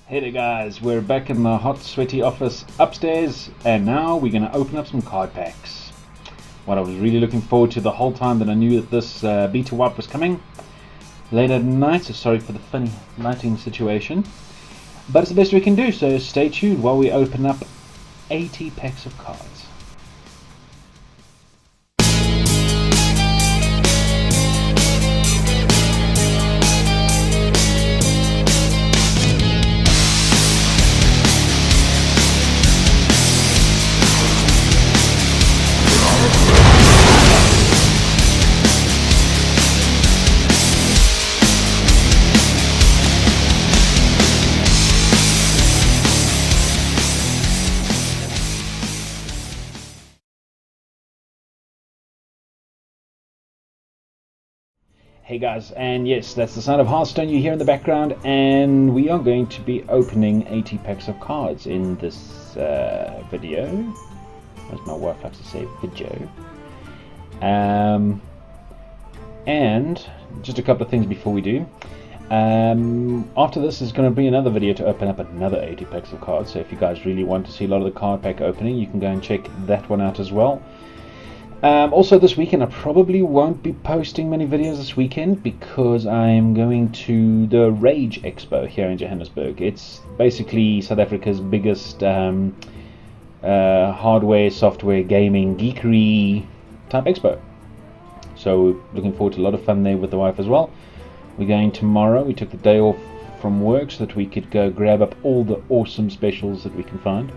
Hey there guys, we're back in the hot sweaty office upstairs, and now we're going to open up some card packs. What I was really looking forward to the whole time that I knew that this beta wipe was coming. Late at night, so sorry for the funny lighting situation. But it's the best we can do, so stay tuned while we open up 80 packs of cards. Hey guys, and yes, that's the sound of Hearthstone you hear in the background, and we are going to be opening 80 packs of cards in this video. As my wife likes to say, video. And just a couple of things before we do. After this is going to be another video to open up another 80 packs of cards, so if you guys really want to see a lot of the card pack opening, you can go and check that one out as well. Also this weekend I probably won't be posting many videos this weekend because I'm going to the Rage Expo here in Johannesburg. It's basically South Africa's biggest hardware, software, gaming, geekery type expo. So looking forward to a lot of fun there with the wife as well. We're going tomorrow. We took the day off from work so that we could go grab up all the awesome specials that we can find.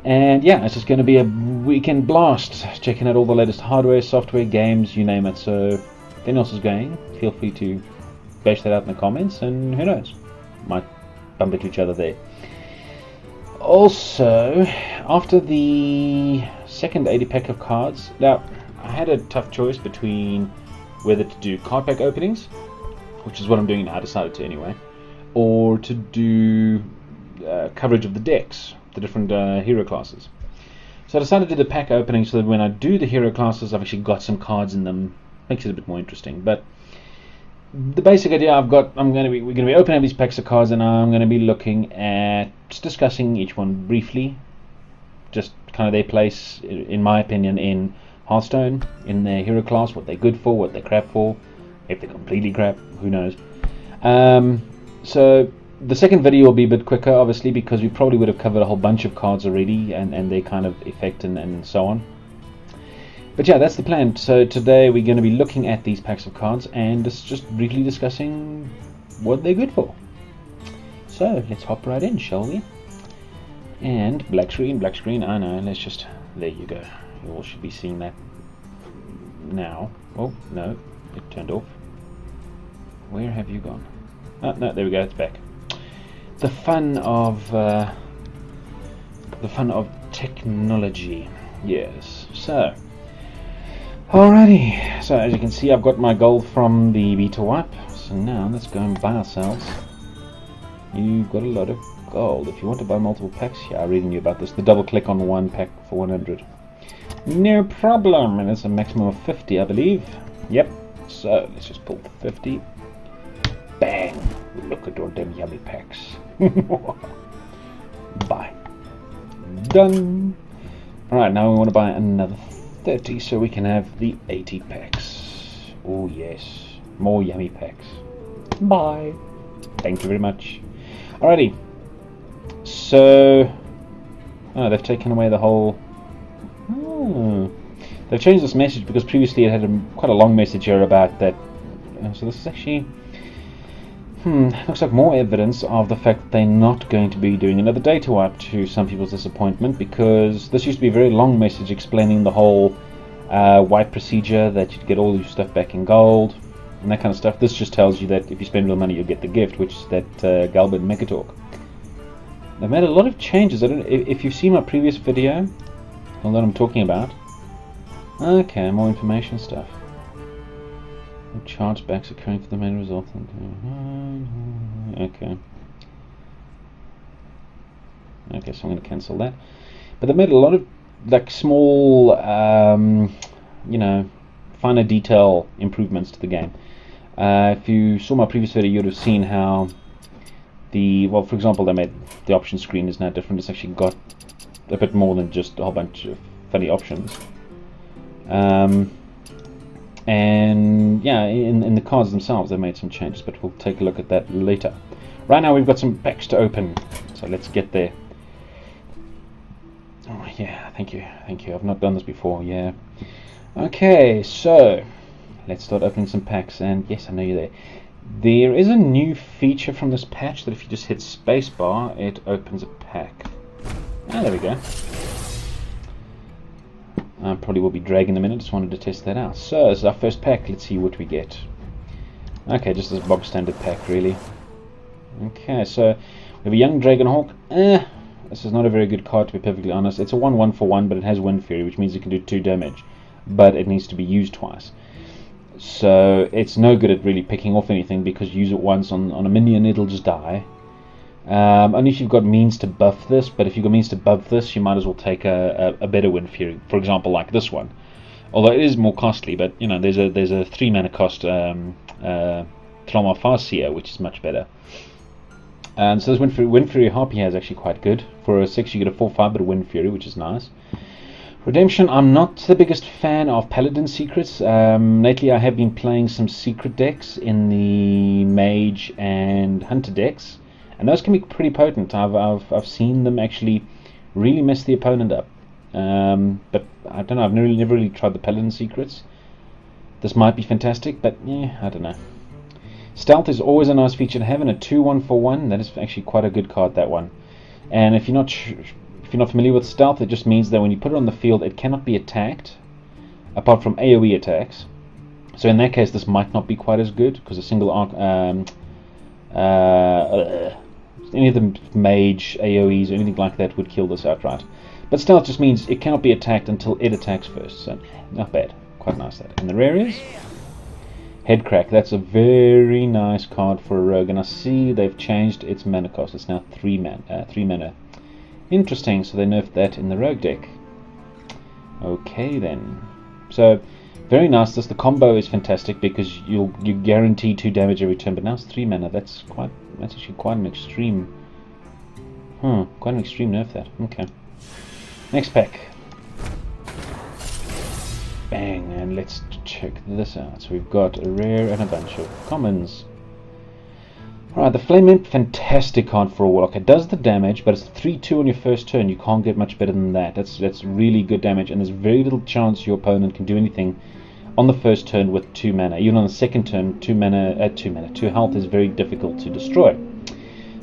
And yeah, it's just going to be a weekend blast, checking out all the latest hardware, software, games, you name it. So if anyone else is going, feel free to bash that out in the comments, and who knows, might bump into each other there. Also, after the second 80 pack of cards, now I had a tough choice between whether to do card pack openings, which is what I'm doing now, I decided to anyway, or to do coverage of the decks, the different hero classes. So I decided to do the pack opening so that when I do the hero classes I've actually got some cards in them. Makes it a bit more interesting. But the basic idea we're going to be opening up these packs of cards, and I'm going to be looking at just discussing each one briefly, just kind of their place in my opinion in Hearthstone, in their hero class, what they're good for, what they're crap for, if they're completely crap, who knows. So the second video will be a bit quicker, obviously, because we probably would have covered a whole bunch of cards already and their kind of effect and so on. But yeah, that's the plan. So today we're going to be looking at these packs of cards and just briefly discussing what they're good for. So let's hop right in, shall we? And black screen, I know, let's just, there you go. You all should be seeing that now. Oh, no, it turned off. Where have you gone? Oh, no, there we go, it's back. The fun of technology, yes. So, alrighty. So as you can see, I've got my gold from the beta wipe. So now let's go and buy ourselves. You've got a lot of gold. If you want to buy multiple packs, yeah, I already knew about this. The double click on one pack for 100. No problem. And it's a maximum of 50, I believe. Yep. So let's just pull 50. Bang! Look at all them yummy packs. Buy. Done. Alright, now we want to buy another 30 so we can have the 80 packs. Oh yes, more yummy packs. Buy. Thank you very much. Alrighty. So, they've taken away the whole... They've changed this message because previously it had quite a long message here about that. So this is actually... looks like more evidence of the fact that they're not going to be doing another data wipe, to some people's disappointment, because this used to be a very long message explaining the whole wipe procedure, that you'd get all your stuff back in gold and that kind of stuff. This just tells you that if you spend real money you'll get the gift, which is that Galbert Mecha Talk. They've made a lot of changes. I don't know if you've seen my previous video on what I'm talking about. Okay, more information stuff. Chargebacks occurring for the main result. Okay. Okay, so I'm going to cancel that. But they made a lot of like small, you know, finer detail improvements to the game. If you saw my previous video, you'd have seen how well, for example, they made the option screen is now different. It's actually got a bit more than just a whole bunch of funny options. And yeah, in the cards themselves they made some changes, but we'll take a look at that later. Right now we've got some packs to open, so let's get there. Oh yeah, thank you. I've not done this before, yeah. Okay, so let's start opening some packs, and yes, I know you're there. There is a new feature from this patch that if you just hit spacebar, it opens a pack. Ah, there we go. I probably will be dragging them in. I just wanted to test that out. So, this is our first pack. Let's see what we get. Okay, just this bog standard pack, really. Okay, so we have a young Dragonhawk. This is not a very good card, to be perfectly honest. It's a 1/1 for 1, but it has Wind Fury, which means it can do 2 damage. But it needs to be used twice. So it's no good at really picking off anything, because you use it once on a minion, it'll just die. Only if you've got means to buff this, but if you've got means to buff this, you might as well take a better Wind Fury, for example, like this one. Although it is more costly, but you know, there's a 3 mana cost Throma Farseer, which is much better. And so this Wind Fury Harpy is actually quite good. For a 6 you get a 4/5 but a Wind Fury, which is nice. Redemption, I'm not the biggest fan of Paladin secrets. Lately I have been playing some secret decks in the Mage and Hunter decks, and those can be pretty potent. I've seen them actually really mess the opponent up. But I don't know, I've never really tried the Paladin secrets. This might be fantastic, but yeah, I don't know. Stealth is always a nice feature to have, in a 2/1 for 1. That is actually quite a good card, that one. And if you're not familiar with Stealth, it just means that when you put it on the field, it cannot be attacked, apart from AoE attacks. So in that case, this might not be quite as good, because a single arc, any of the Mage AoEs or anything like that would kill this outright. But Stealth just means it cannot be attacked until it attacks first, so not bad. Quite nice, that. And the rare is Headcrack. That's a very nice card for a rogue, and I see they've changed its mana cost. It's now 3 mana. Interesting, so they nerfed that in the rogue deck. Okay then. So very nice. The combo is fantastic because you guarantee 2 damage every turn, but now it's 3 mana. That's actually quite an extreme. Quite an extreme nerf, that. Okay. Next pack. Bang, and let's check this out. So we've got a rare and a bunch of commons. Alright, the Flame Imp, fantastic card for a Warlock. It does the damage, but it's 3/2 on your first turn. You can't get much better than that. That's really good damage, and there's very little chance your opponent can do anything on the first turn with 2 mana. Even on the second turn, 2 health is very difficult to destroy.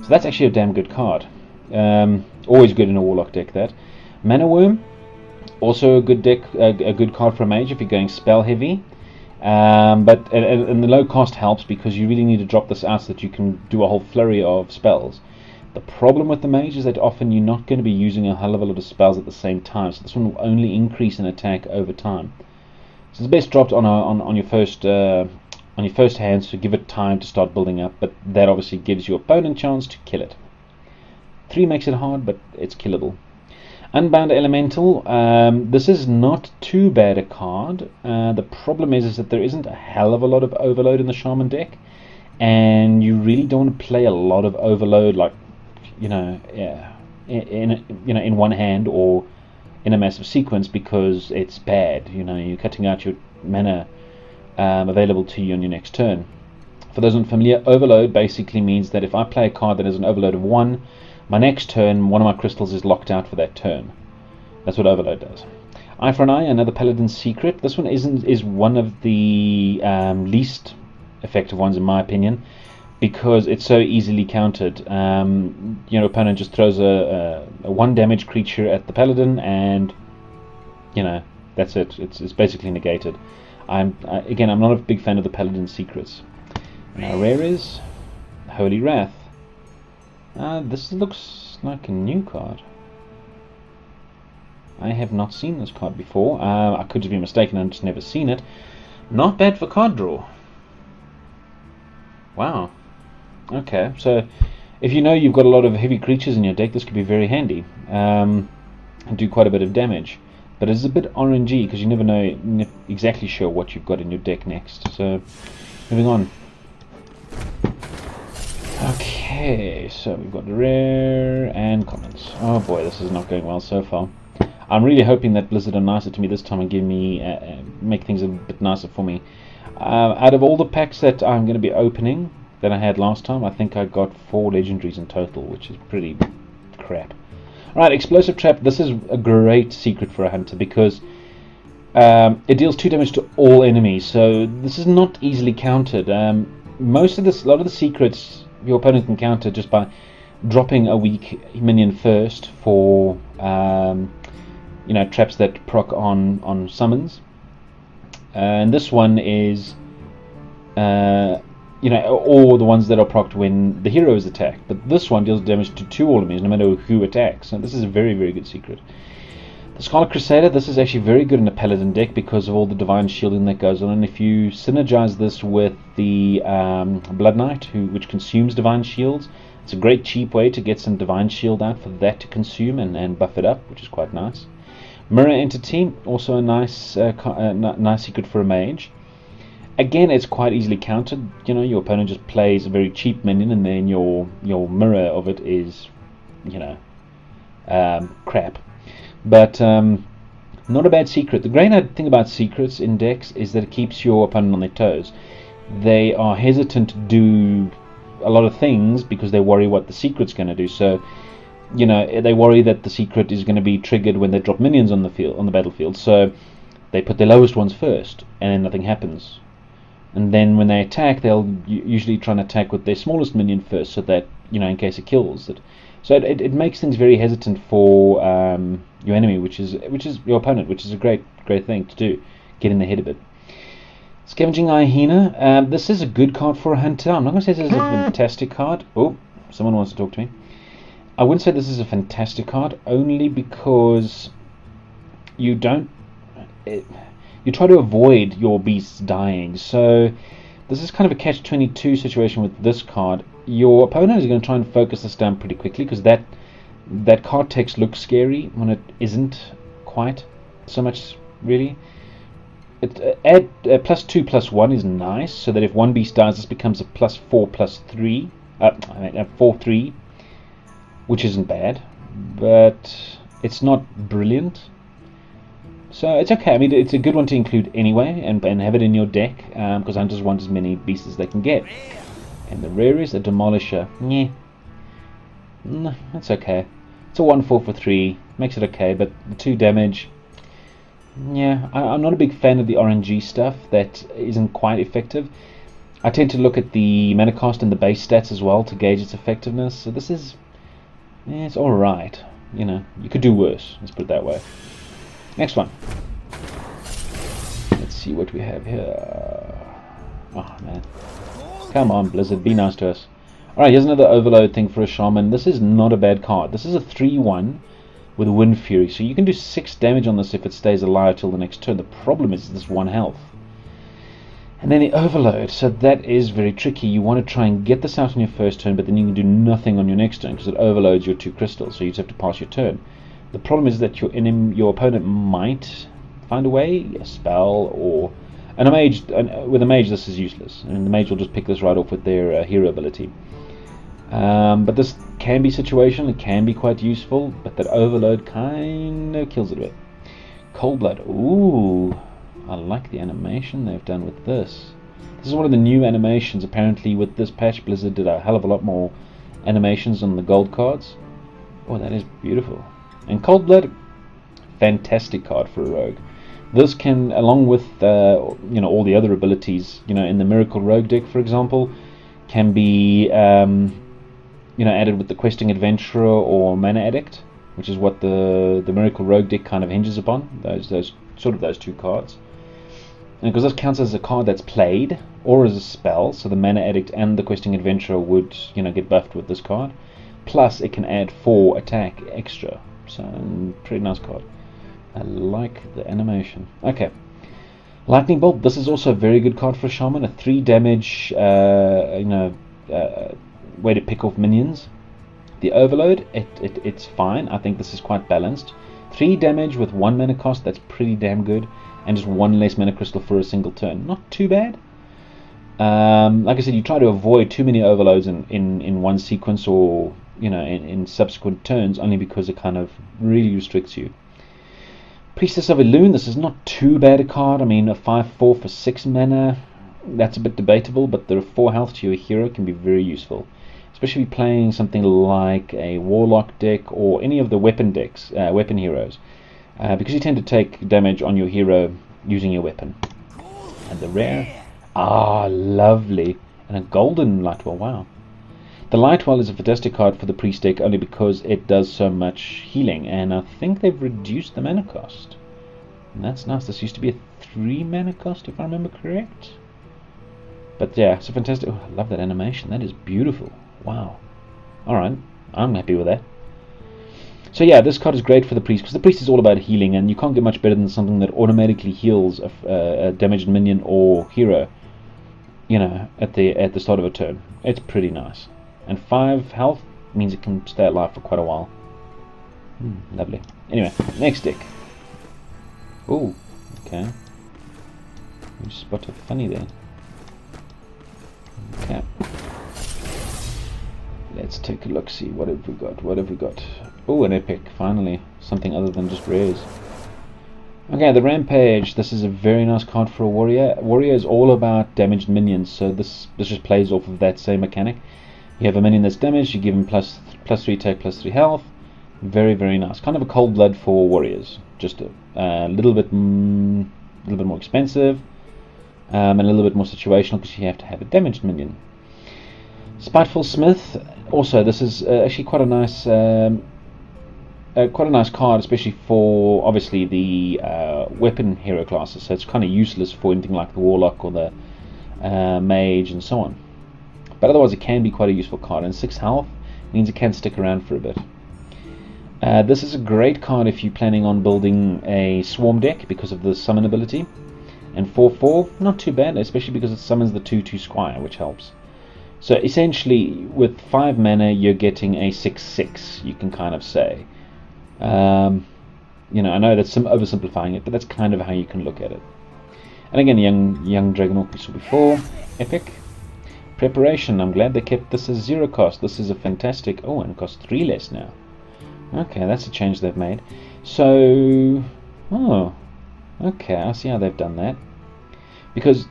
So that's actually a damn good card. Always good in a Warlock deck, that. Mana Worm, also a good deck, a good card for a mage if you're going spell heavy. But the low cost helps because you really need to drop this out so that you can do a whole flurry of spells. The problem with the mage is that often you're not going to be using a hell of a lot of spells at the same time, so this one will only increase in attack over time. So it's best dropped on your first hand, so give it time to start building up, but that obviously gives your opponent a chance to kill it. 3 makes it hard, but it's killable. Unbound Elemental, this is not too bad a card. The problem is that there isn't a hell of a lot of overload in the Shaman deck, and you really don't want to play a lot of overload, like, in one hand or in a massive sequence, because it's bad. You're cutting out your mana available to you on your next turn. For those unfamiliar, overload basically means that if I play a card that has an overload of 1, my next turn, one of my crystals is locked out for that turn. That's what overload does. Eye for an Eye, another Paladin secret. This one is one of the least effective ones in my opinion, because it's so easily countered. Your opponent just throws a 1 damage creature at the Paladin, and that's it. It's basically negated. I'm not a big fan of the Paladin secrets. Now rare is Holy Wrath. This looks like a new card. I have not seen this card before. I could just be mistaken and just never seen it. Not bad for card draw. Wow. Okay, so if you've got a lot of heavy creatures in your deck, this could be very handy. And do quite a bit of damage. But it's a bit RNG because you never know exactly sure what you've got in your deck next. So, moving on. Okay. Okay, so we've got rare and commons. Oh boy, this is not going well so far. I'm really hoping that Blizzard are nicer to me this time and give me make things a bit nicer for me. Out of all the packs that I'm going to be opening that I had last time, I think I got 4 legendaries in total, which is pretty crap. Alright, Explosive Trap. This is a great secret for a hunter because it deals 2 damage to all enemies, so this is not easily countered. A lot of the secrets your opponent can counter just by dropping a weak minion first for traps that proc on summons. And this one is or the ones that are procced when the hero is attacked. But this one deals damage to 2 all enemies, no matter who attacks. So this is a very, very good secret. The Scarlet Crusader, this is actually very good in a Paladin deck because of all the Divine Shielding that goes on. And if you synergize this with the Blood Knight, which consumes Divine Shields, it's a great cheap way to get some Divine Shield out for that to consume and buff it up, which is quite nice. Mirror Entity, also a nice nice secret for a mage. Again, it's quite easily countered. Your opponent just plays a very cheap minion, and then your mirror of it is, crap. But not a bad secret. The great thing about secrets in decks is that it keeps your opponent on their toes. They are hesitant to do a lot of things because they worry what the secret's going to do. So, they worry that the secret is going to be triggered when they drop minions on the battlefield. So they put their lowest ones first, and then nothing happens. And then when they attack, they'll usually try and attack with their smallest minion first, so that in case it kills it. So it makes things very hesitant for your enemy, which is your opponent, which is a great thing to do, get in the head of it. Scavenging Hyena. This is a good card for a hunter. I'm not going to say this is a fantastic card. Oh, someone wants to talk to me. I wouldn't say this is a fantastic card, only because you try to avoid your beasts dying. So this is kind of a catch-22 situation with this card. Your opponent is going to try and focus this down pretty quickly because that card text looks scary when it isn't quite so much, really. Add +2/+1 is nice, so that if one beast dies, this becomes a +4/+3, 4/3, which isn't bad, but it's not brilliant. So it's okay. I mean, it's a good one to include anyway, and have it in your deck, because hunters want as many beasts as they can get. And the rare is a Demolisher. Yeah, no, that's okay. It's a 1/4 for 3, makes it okay, but the 2 damage. Yeah, I'm not a big fan of the RNG stuff. That isn't quite effective. I tend to look at the mana cost and the base stats as well to gauge its effectiveness. So this is, it's all right. You could do worse. Let's put it that way. Next one. Let's see what we have here. Oh man, come on Blizzard, be nice to us. Alright, here's another overload thing for a shaman. This is not a bad card. This is a 3/1 with Wind Fury, so you can do 6 damage on this if it stays alive till the next turn. The problem is this 1 health. And then the overload, so that is very tricky. You want to try and get this out on your first turn, but then you can do nothing on your next turn because it overloads your 2 crystals, so you just have to pass your turn. The problem is that your opponent might find a way, a spell, or and a mage. With a mage, this is useless. I mean, the mage will just pick this right off with their hero ability. But this can be situational. It can be quite useful, but that overload kind of kills it a bit. Cold Blood. Ooh, I like the animation they've done with this. This is one of the new animations. Apparently, with this patch, Blizzard did a hell of a lot more animations on the gold cards. Oh, that is beautiful. And Cold Blood, fantastic card for a rogue. This can, along with all the other abilities, in the Miracle Rogue deck, for example, can be added with the Questing Adventurer or Mana Addict, which is what the Miracle Rogue deck kind of hinges upon. Those 2 cards. And because this counts as a card that's played or as a spell, so the Mana Addict and the Questing Adventurer would get buffed with this card. Plus, it can add 4 attack extra. So, pretty nice card. I like the animation. Okay. Lightning Bolt. This is also a very good card for a shaman. A 3 damage, way to pick off minions. The overload, it's fine. I think this is quite balanced. 3 damage with 1 mana cost. That's pretty damn good. And just 1 less mana crystal for a single turn. Not too bad. Like I said, you try to avoid too many overloads in one sequence, or in subsequent turns, only because it kind of really restricts you. Priestess of Elune, this is not too bad a card. I mean, a 5/4 for 6 mana, that's a bit debatable, but the 4 health to your hero can be very useful, especially playing something like a Warlock deck or any of the weapon decks, weapon heroes, because you tend to take damage on your hero using your weapon. And the rare, lovely, and a golden Lightwell. Wow. The Lightwell is a fantastic card for the priest deck only because it does so much healing, and I think they've reduced the mana cost. And that's nice. This used to be a 3 mana cost, if I remember correct. But yeah, it's a fantastic. Oh, I love that animation. That is beautiful. Wow. Alright, I'm happy with that. So yeah, this card is great for the priest, because the priest is all about healing, and you can't get much better than something that automatically heals a damaged minion or hero, at the start of a turn. It's pretty nice. And 5 health means it can stay alive for quite a while. Lovely. Anyway, next deck. Oh, okay. You spotted funny there. Okay. Let's take a look, see what have we got. Oh, an epic, finally. Something other than just rares. Okay, the Rampage. This is a very nice card for a warrior. Warrior is all about damaged minions, so this just plays off of that same mechanic. You have a minion that's damaged, you give him plus 3 attack, plus 3 health. Very, very nice. Kind of a cold blood for warriors. Just a little bit more expensive, and a little bit more situational because you have to have a damaged minion. Spiteful Smith. Also, this is actually quite a nice card, especially for obviously the weapon hero classes. So it's kind of useless for anything like the Warlock or the Mage and so on. But otherwise, it can be quite a useful card. And 6 health means it can stick around for a bit. This is a great card if you're planning on building a swarm deck because of the summon ability. And 4/4, not too bad, especially because it summons the 2/2 Squire, which helps. So essentially, with 5 mana, you're getting a 6/6, you can kind of say. I know that's oversimplifying it, but that's kind of how you can look at it. And again, young Dragonhawk we saw before, epic. Preparation, I'm glad they kept this as 0 cost. This is a fantastic... Oh, and it costs 3 less now. Okay, that's a change they've made. So... Oh, okay, I see how they've done that. Because,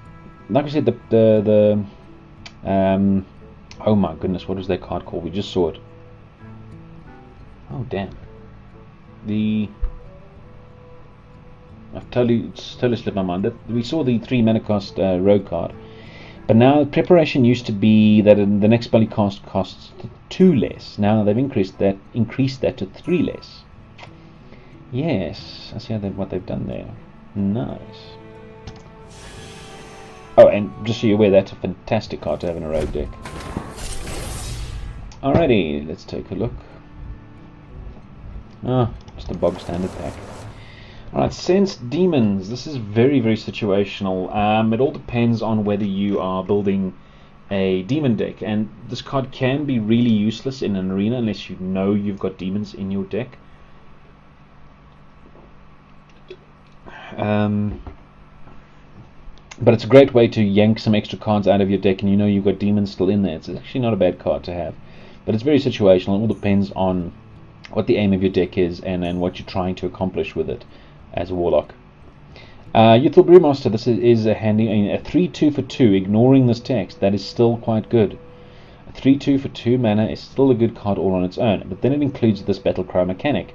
like I said, oh my goodness, what was that card called? We just saw it. Oh, damn. I've totally slipped my mind. We saw the 3 mana cost rogue card. But now Preparation used to be that the next spell costs 2 less. Now they've increased that to 3 less. Yes, I see what they've done there. Nice. Oh, and just so you're aware, that's a fantastic card to have in a rogue deck. Alrighty, let's take a look. Just a bog standard pack. Alright, Sense Demons. This is very, very situational. It all depends on whether you are building a demon deck, and this card can be really useless in an arena unless you know you've got demons in your deck. But it's a great way to yank some extra cards out of your deck, and you know you've got demons still in there. It's actually not a bad card to have, but it's very situational. It all depends on what the aim of your deck is and what you're trying to accomplish with it as a Warlock. Youthful Brewmaster, this is a handy, a 3/2 for 2, ignoring this text, that is still quite good. A 3/2 for 2 mana is still a good card all on its own, but then it includes this Battle Cry mechanic,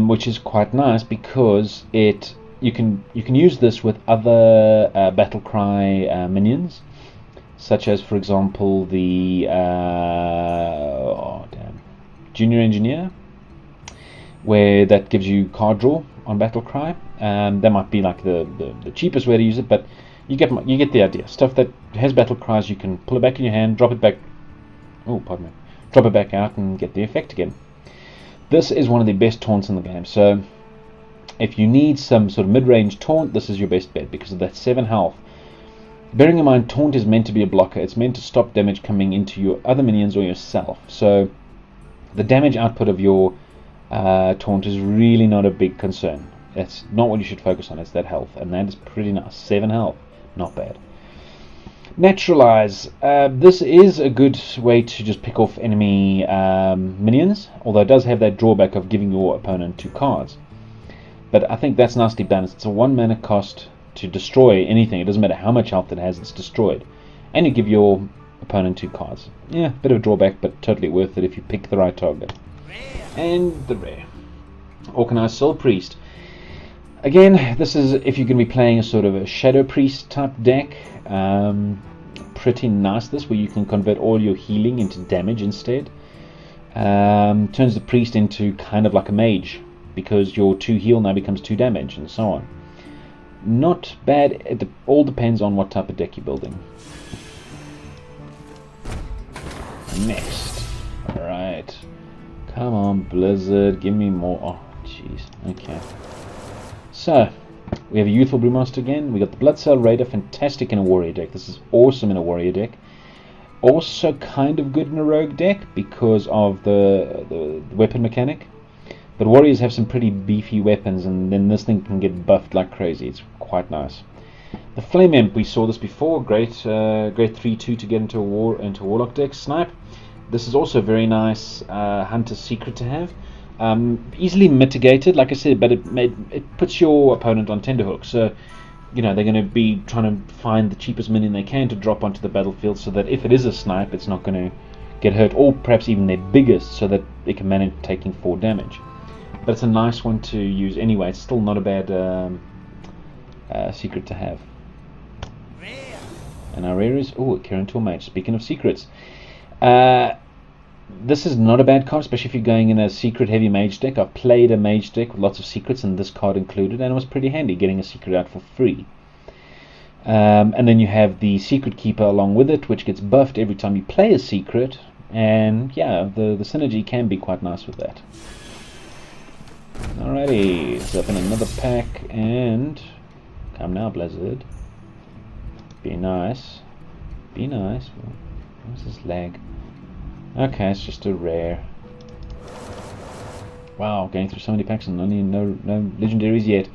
which is quite nice because you can use this with other Battle Cry minions, such as, for example, the Junior Engineer, where that gives you card draw on Battle Cry. That might be like the cheapest way to use it, but you get the idea. Stuff that has Battle Cries, you can pull it back in your hand, drop it back. Oh, pardon me. Drop it back out and get the effect again. This is one of the best taunts in the game. So if you need some sort of mid-range taunt, this is your best bet because of that 7 health. Bearing in mind, taunt is meant to be a blocker. It's meant to stop damage coming into your other minions or yourself. So the damage output of your taunt is really not a big concern. That's not what you should focus on. It's that health, and that is pretty nice. 7 health, not bad. Naturalize. This is a good way to just pick off enemy minions, although it does have that drawback of giving your opponent 2 cards. But I think that's nicely balanced. It's a 1 mana cost to destroy anything. It doesn't matter how much health it has, it's destroyed. And you give your opponent 2 cards. Yeah, bit of a drawback, but totally worth it if you pick the right target. And the rare. Organized Soul Priest. Again, this is if you're going to be playing a sort of a Shadow Priest type deck. Pretty nice this, where you can convert all your healing into damage instead. Turns the priest into kind of like a mage, because your 2 heal now becomes 2 damage, and so on. Not bad. It all depends on what type of deck you're building. Next. Alright. Come on, Blizzard. Give me more. Oh, jeez. Okay. So, we have a Youthful Brewmaster again. We got the Bloodsail Raider, fantastic in a warrior deck. This is awesome in a warrior deck. Also kind of good in a rogue deck because of the weapon mechanic. But warriors have some pretty beefy weapons, and then this thing can get buffed like crazy. It's quite nice. The Flame Imp, we saw this before. Great 3/2 to get into warlock deck. Snipe. This is also very nice hunter's secret to have. Easily mitigated, like I said, but it puts your opponent on tenterhooks. So, you know, they're going to be trying to find the cheapest minion they can to drop onto the battlefield, so that if it is a snipe, it's not going to get hurt, or perhaps even their biggest, so that they can manage taking 4 damage. But it's a nice one to use anyway. It's still not a bad secret to have. And our rare is a Kirin Tool Mage. Speaking of secrets, this is not a bad card, especially if you're going in a secret heavy mage deck. I've played a mage deck with lots of secrets, and this card included, and it was pretty handy getting a secret out for free. And then you have the Secret Keeper along with it, which gets buffed every time you play a secret, and yeah, the synergy can be quite nice with that. Alrighty, let's open another pack, and come now, Blizzard. Be nice. Be nice. What's this lag? Okay, it's just a rare. Wow, going through so many packs and only no legendaries yet.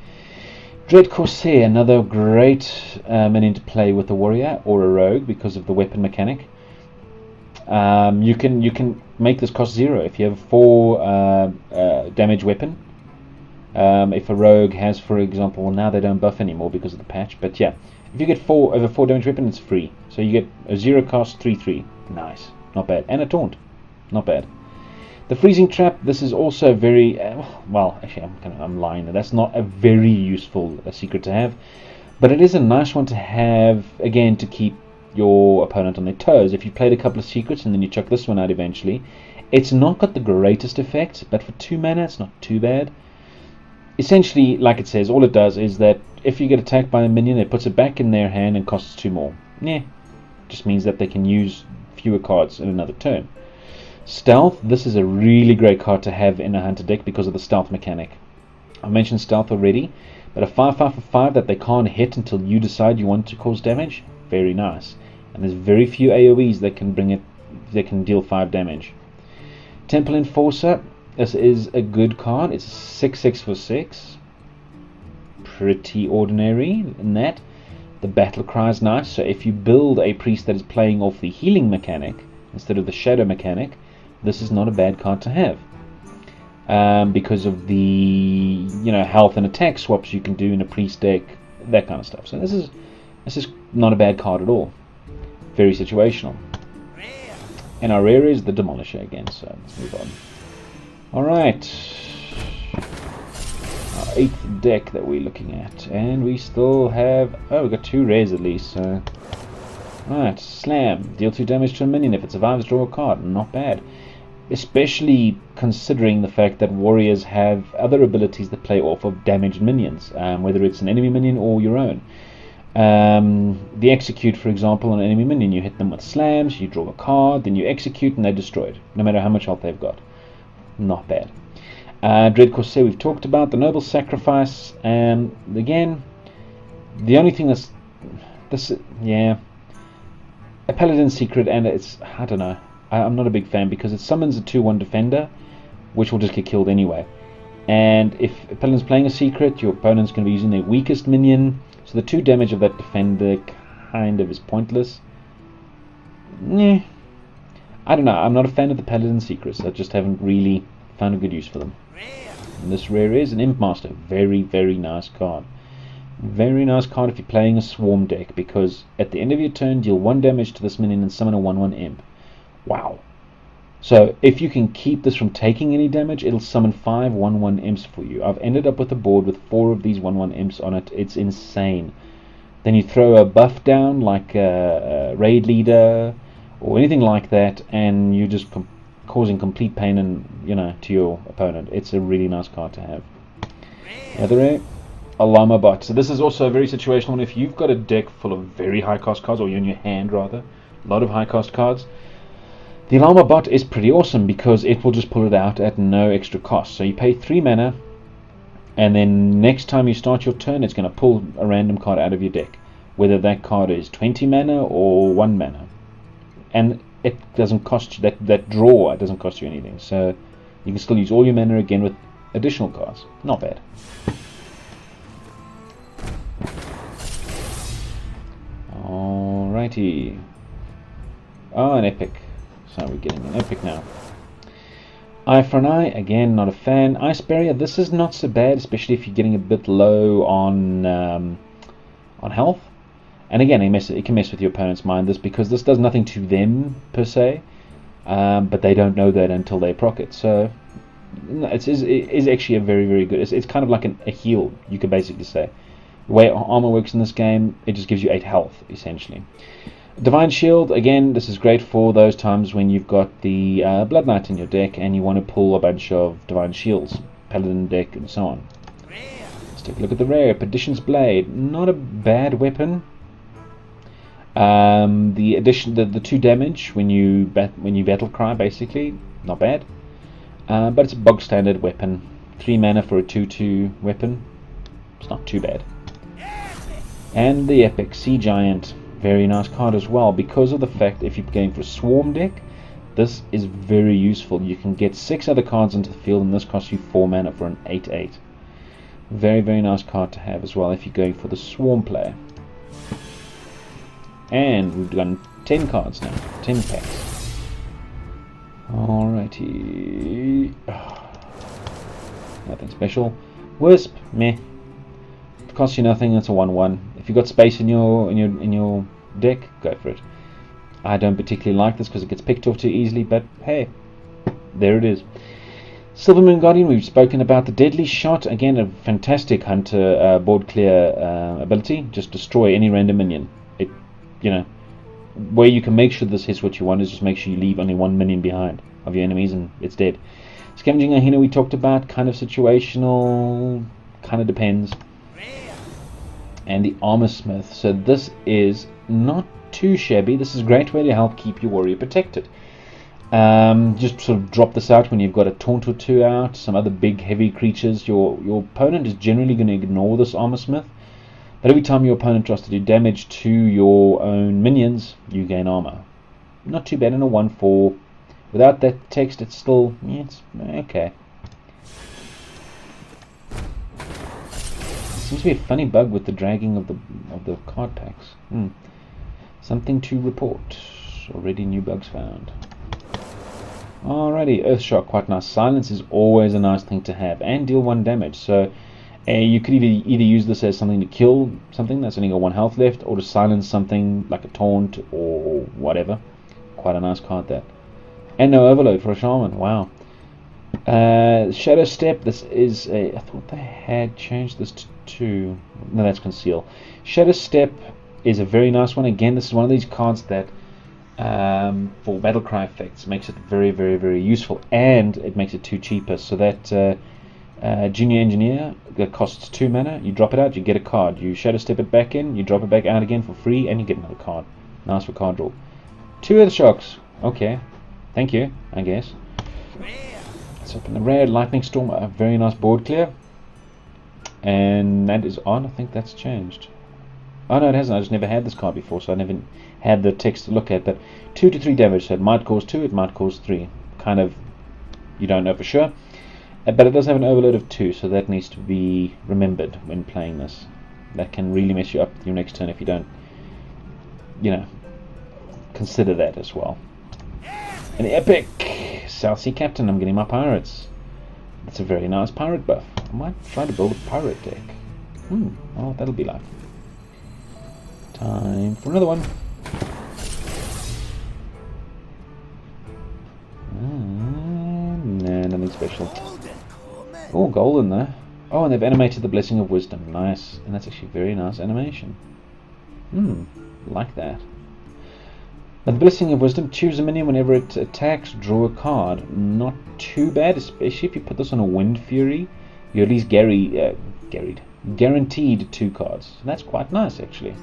Dread Corsair, another great minion to play with a warrior or a rogue because of the weapon mechanic. You can make this cost 0 if you have a 4 damage weapon. If a rogue has, for example, well, now they don't buff anymore because of the patch, but yeah, if you get over 4 damage weapon, it's free. So you get a 0 cost 3/3. Nice, not bad, and a taunt, not bad. The Freezing Trap, this is also very well. Actually, I'm lying. That's not a very useful secret to have, but it is a nice one to have again to keep your opponent on their toes. If you played a couple of secrets and then you chuck this one out eventually, it's not got the greatest effect, but for 2 mana, it's not too bad. Essentially, like it says, all it does is that if you get attacked by a minion, it puts it back in their hand and costs 2 more. Yeah, just means that they can use fewer cards in another turn. Stealth, this is a really great card to have in a hunter deck because of the stealth mechanic. I mentioned stealth already, but a 5/5 for 5 that they can't hit until you decide you want to cause damage, very nice. And there's very few AoEs that can bring it, that can deal 5 damage. Temple Enforcer, this is a good card. It's 6/6 for 6. Pretty ordinary in that. The battle cry is nice, so if you build a priest that is playing off the healing mechanic instead of the shadow mechanic, this is not a bad card to have. Because of the health and attack swaps you can do in a priest deck, that kind of stuff. So this is not a bad card at all. Very situational. And our rare is the Demolisher again, so let's move on. Alright. Our 8th deck that we're looking at. And we still have... oh, we've got 2 rares at least, so... Alright, Slam. Deal 2 damage to a minion. If it survives, draw a card. Not bad. Especially considering the fact that warriors have other abilities that play off of damaged minions, whether it's an enemy minion or your own. The Execute, for example, on an enemy minion, you hit them with slams, you draw a card, then you execute and they're destroyed, no matter how much health they've got. Not bad. Dread Corsair we've talked about. The Noble Sacrifice, again, the only thing that's... a Paladin secret, and it's... I don't know. I'm not a big fan because it summons a 2/1 defender, which will just get killed anyway. And if a Paladin's playing a secret, your opponent's going to be using their weakest minion, so the 2 damage of that defender kind of is pointless. Yeah, I don't know. I'm not a fan of the Paladin Secrets. I just haven't really found a good use for them. And this rare is an Imp Master. Very, very nice card. Very nice card if you're playing a Swarm deck, because at the end of your turn, deal 1 damage to this minion and summon a 1/1 Imp. Wow. So if you can keep this from taking any damage, it'll summon 5 1/1 Imps for you. I've ended up with a board with 4 of these 1/1 Imps on it. It's insane. Then you throw a buff down, like a Raid Leader or anything like that, and you're just causing complete pain to your opponent. It's a really nice card to have. Another rare, Llama Bot. So this is also a very situational one. If you've got a deck full of very high cost cards, or you're in your hand rather, a lot of high cost cards, the Llama Bot is pretty awesome because it will just pull it out at no extra cost. So you pay 3 mana, and then next time you start your turn, it's going to pull a random card out of your deck, whether that card is 20 mana or 1 mana. And it doesn't cost you, that draw doesn't cost you anything. So you can still use all your mana again with additional cards. Not bad. Alrighty. Oh, an epic. So we're getting an epic now. Eye for an Eye, again, not a fan. Ice Barrier, this is not so bad, especially if you're getting a bit low on health. And again, it can mess with your opponent's mind, because this does nothing to them, per se. But they don't know that until they proc it. So it is actually a very, very good... It's kind of like a heal, you could basically say. The way armor works in this game, it just gives you 8 health, essentially. Divine Shield, again, this is great for those times when you've got the Blood Knight in your deck and you want to pull a bunch of Divine Shields, Paladin deck, and so on. Let's take a look at the rare. Perdition's Blade, not a bad weapon. The addition, the 2 damage when you battle cry, basically, not bad. But it's a bog standard weapon. 3 mana for a 2/2 weapon. It's not too bad. And the epic Sea Giant. Very nice card as well, because of the fact if you're going for a Swarm deck, this is very useful. You can get 6 other cards into the field, and this costs you 4 mana for an 8/8. Very, very nice card to have as well if you're going for the Swarm player. And we've done 10 cards now, 10 packs. Alrighty. Nothing special. Wisp, meh. It costs you nothing. It's a 1/1. If you've got space in your deck, go for it. I don't particularly like this because it gets picked off too easily, but hey, there it is. Silvermoon Guardian, we've spoken about the Deadly Shot. Again, a fantastic hunter board clear ability. Just destroy any random minion. Where you can make sure this hits what you want is just make sure you leave only 1 minion behind of your enemies and it's dead. Scavenging Ahina we talked about, kind of situational, kind of depends. And the Armor Smith. So this is not too shabby. This is a great way to help keep your warrior protected. Just sort of drop this out when you've got a taunt or 2 out, some other big heavy creatures. Your opponent is generally going to ignore this Armor Smith. But every time your opponent tries to do damage to your own minions, you gain armor. Not too bad in a 1/4. Without that text, it's still, yeah, it's okay. Seems to be a funny bug with the dragging of the card packs. Something to report. Already new bugs found. Alrighty, Earthshock, quite nice. Silence is always a nice thing to have, and deal 1 damage. So you could either use this as something to kill something that's only got 1 health left, or to silence something like a taunt or whatever. Quite a nice card, that. And no overload for a shaman. Wow. Shadow Step. This is a... I thought they had changed this to 2. No, that's Conceal. Shadow Step is a very nice one. Again, this is one of these cards that for battlecry effects makes it very, very, very useful, and it makes it 2 cheaper. So that Junior Engineer that costs 2 mana, you drop it out, you get a card. You Shadow Step it back in, you drop it back out again for free, and you get another card. Nice for card draw. 2 Earthshocks. Okay, thank you, I guess. Let's open the rare Lightning Storm. A very nice board clear, and that is on. I think that's changed. Oh no, it hasn't. I just never had this card before, so I never had the text to look at. But 2 to 3 damage. So it might cause 2, it might cause 3. Kind of, you don't know for sure. But it does have an overload of 2, so that needs to be remembered when playing this. That can really mess you up your next turn if you don't, consider that as well. An epic South Sea Captain. I'm getting my pirates. That's a very nice pirate buff. I might try to build a pirate deck. Well, that'll be like. Time for another one. Nah, nothing special. Oh, golden though. Oh, and they've animated the Blessing of Wisdom. Nice. And that's actually very nice animation. Like that. Now, the Blessing of Wisdom, choose a minion whenever it attacks, draw a card. Not too bad, especially if you put this on a Wind Fury. You're at least guaranteed 2 cards. So that's quite nice, actually.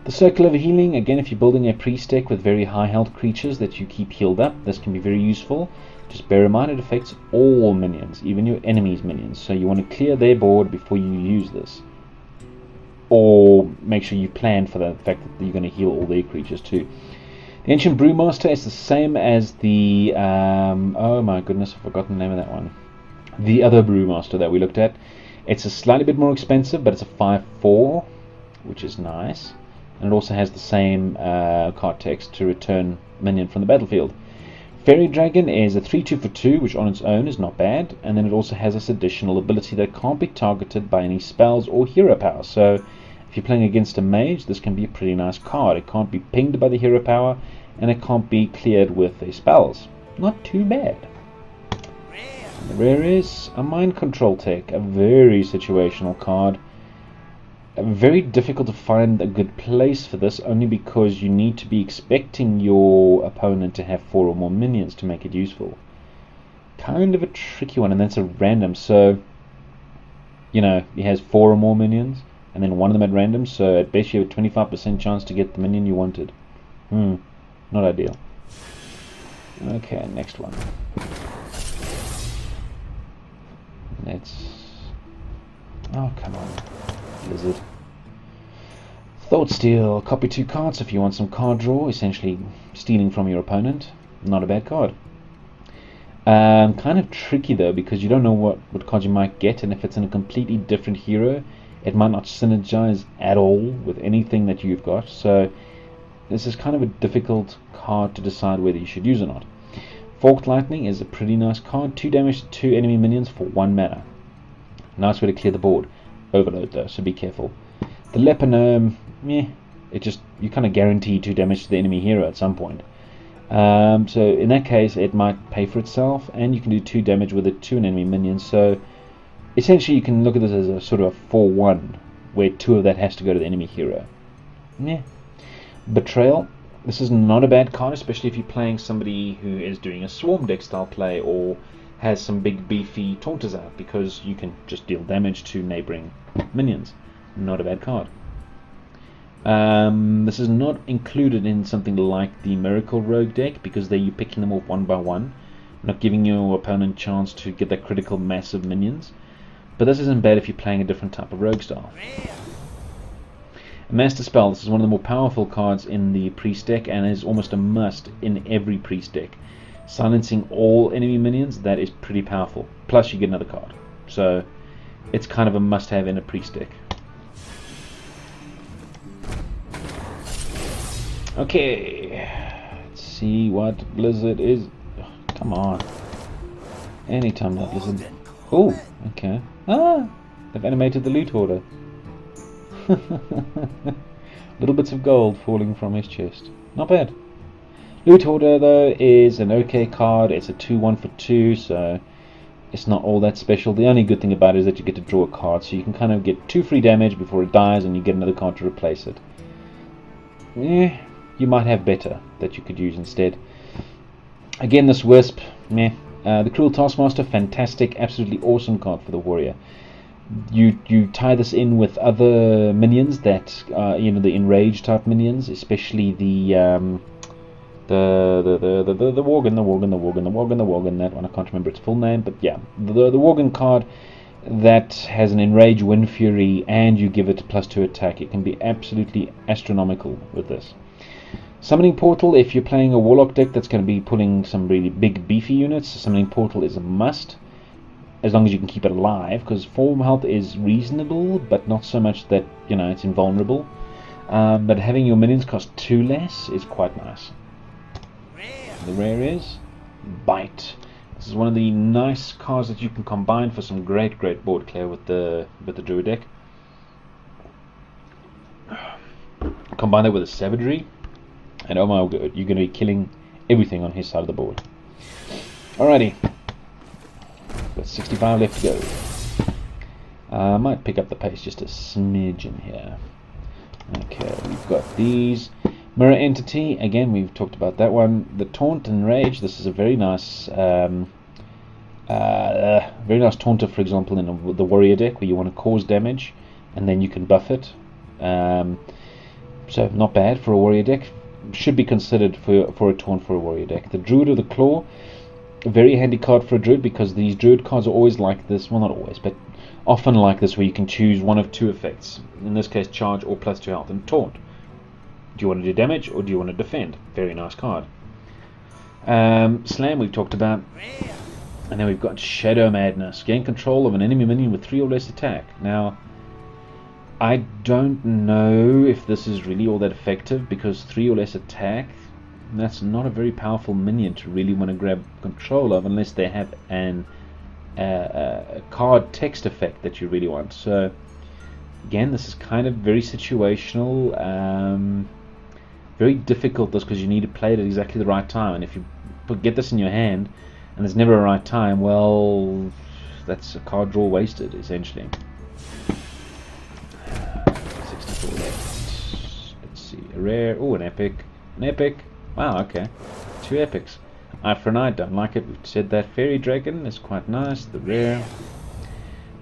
The Circle of Healing, again, if you're building a priest deck with very high health creatures that you keep healed up, this can be very useful. Just bear in mind it affects all minions, even your enemy's minions. So you want to clear their board before you use this. Or make sure you plan for the fact that you're going to heal all their creatures too. The Ancient Brewmaster is the same as the... oh my goodness, I've forgotten the name of that one. The other Brewmaster that we looked at. It's a slightly bit more expensive, but it's a 5/4, which is nice. And it also has the same card text to return minion from the battlefield. Fairy Dragon is a 3/2 for 2, which on its own is not bad, and then it also has this additional ability that can't be targeted by any spells or hero power. So if you're playing against a mage, this can be a pretty nice card. It can't be pinged by the hero power, and it can't be cleared with the spells. Not too bad. And the rare is a Mind Control Tech, a very situational card. Very difficult to find a good place for this, only because you need to be expecting your opponent to have 4 or more minions to make it useful. Kind of a tricky one, and that's a random, so you know, he has 4 or more minions, and then one of them at random, so at best you have a 25% chance to get the minion you wanted. Not ideal. Okay, next one. Let's... oh, come on. Blizzard. Thought Steal, copy 2 cards if you want some card draw, essentially stealing from your opponent. Not a bad card. Kind of tricky though, because you don't know what card you might get, and if it's in a completely different hero, it might not synergize at all with anything that you've got. So this is kind of a difficult card to decide whether you should use or not. Forked Lightning is a pretty nice card. 2 damage to 2 enemy minions for 1 mana. Nice way to clear the board. Overload though, so be careful. The Leponome, it just, you kind of guarantee 2 damage to the enemy hero at some point. So in that case, it might pay for itself, and you can do 2 damage with it to an enemy minion. So essentially, you can look at this as a sort of a 4/1, where 2 of that has to go to the enemy hero. Betrayal. This is not a bad card, especially if you're playing somebody who is doing a swarm deck style play or has some big beefy taunters out, because you can just deal damage to neighboring minions. Not a bad card. This is not included in something like the Miracle Rogue deck, because there you're picking them off one by one, not giving your opponent a chance to get that critical mass of minions. But this isn't bad if you're playing a different type of rogue style. Master Spell. This is one of the more powerful cards in the priest deck, and is almost a must in every priest deck. Silencing all enemy minions, that is pretty powerful. Plus you get another card. So it's kind of a must-have in a priest deck. Okay, let's see what Blizzard is. Oh, come on. Anytime that Blizzard. Oh, okay. They've animated the loot hoarder. Little bits of gold falling from his chest. Not bad. Loot Hoarder though is an okay card. It's a 2/1 for 2, so it's not all that special. The only good thing about it is that you get to draw a card, so you can kind of get 2 free damage before it dies, and you get another card to replace it. You might have better that you could use instead. Again, this Wisp, the Cruel Taskmaster, fantastic, absolutely awesome card for the warrior. You tie this in with other minions that the enraged type minions, especially the Worgen, that one I can't remember its full name, but yeah, the Worgen card that has an enraged Wind Fury, and you give it +2 attack. It can be absolutely astronomical with this. Summoning Portal, if you're playing a Warlock deck that's going to be pulling some really big beefy units, Summoning Portal is a must, as long as you can keep it alive, because form health is reasonable, but not so much that it's invulnerable. but having your minions cost 2 less is quite nice. The rare is Bite. This is one of the nice cards that you can combine for some great board clear with the Druid deck. Combine that with a Savagery, and oh my god, you're going to be killing everything on his side of the board. Alrighty, got 65 left to go. I might pick up the pace just a smidgen here. Okay, we've got these. Mirror Entity, again, we've talked about that one. The Taunt and Rage, this is a very nice taunter, for example, in the Warrior deck, where you want to cause damage, and then you can buff it. So, not bad for a Warrior deck. Should be considered for a taunt for a Warrior deck. The Druid of the Claw, a very handy card for a Druid, because these Druid cards are always like this. Well, not always, but often like this, where you can choose one of 2 effects. In this case, charge or +2 health and taunt. Do you want to do damage or do you want to defend? Very nice card. Slam we've talked about. And then we've got Shadow Madness. Gain control of an enemy minion with 3 or less attack. Now, I don't know if this is really all that effective, because 3 or less attack, that's not a very powerful minion to really want to grab control of, unless they have a card text effect that you really want. So, again, this is kind of very situational. Very difficult, this, because you need to play it at exactly the right time, and if you get this in your hand and there's never a right time, well, that's a card draw wasted, essentially. 64 left. Let's see, a rare, oh, an epic. Wow, okay, 2 epics. Eye for an Eye, don't like it, we've said that. Fairy Dragon is quite nice, the rare.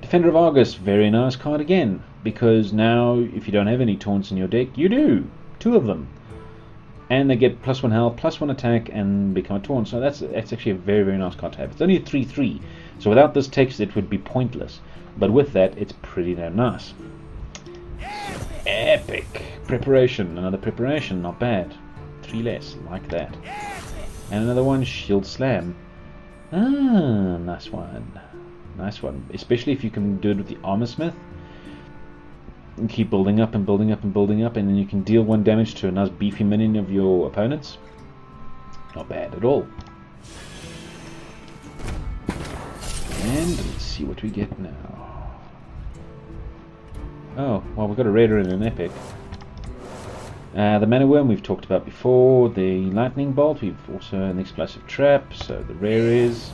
Defender of Argus, very nice card again, because now if you don't have any taunts in your deck, you do, 2 of them. And they get +1 health, +1 attack, and become a taunt. So that's actually a very nice card to have. It's only a 3/3, so without this text it would be pointless. But with that, it's pretty damn nice. So, epic preparation, another preparation, not bad. 3 less, like that. And another one, Shield Slam. Ah, nice one. Especially if you can do it with the Armor Smith. And keep building up, and then you can deal 1 damage to a nice beefy minion of your opponents. Not bad at all. And let's see what we get now. Oh, well, we've got a raider and an epic. The Mana Worm we've talked about before. The Lightning Bolt, we've also an Explosive Trap. So the rare is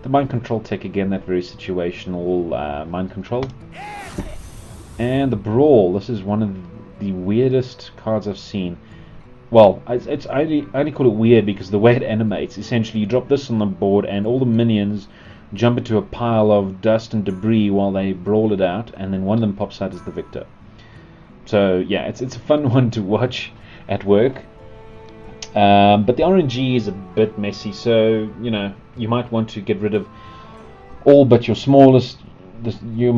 the Mind Control tech again, that very situational mind control. And the Brawl, this is one of the weirdest cards I've seen. Well, I only call it weird because the way it animates, essentially you drop this on the board and all the minions jump into a pile of dust and debris while they brawl it out, and then one of them pops out as the victor. So yeah, it's a fun one to watch at work. But the RNG is a bit messy, so you might want to get rid of all but your smallest, your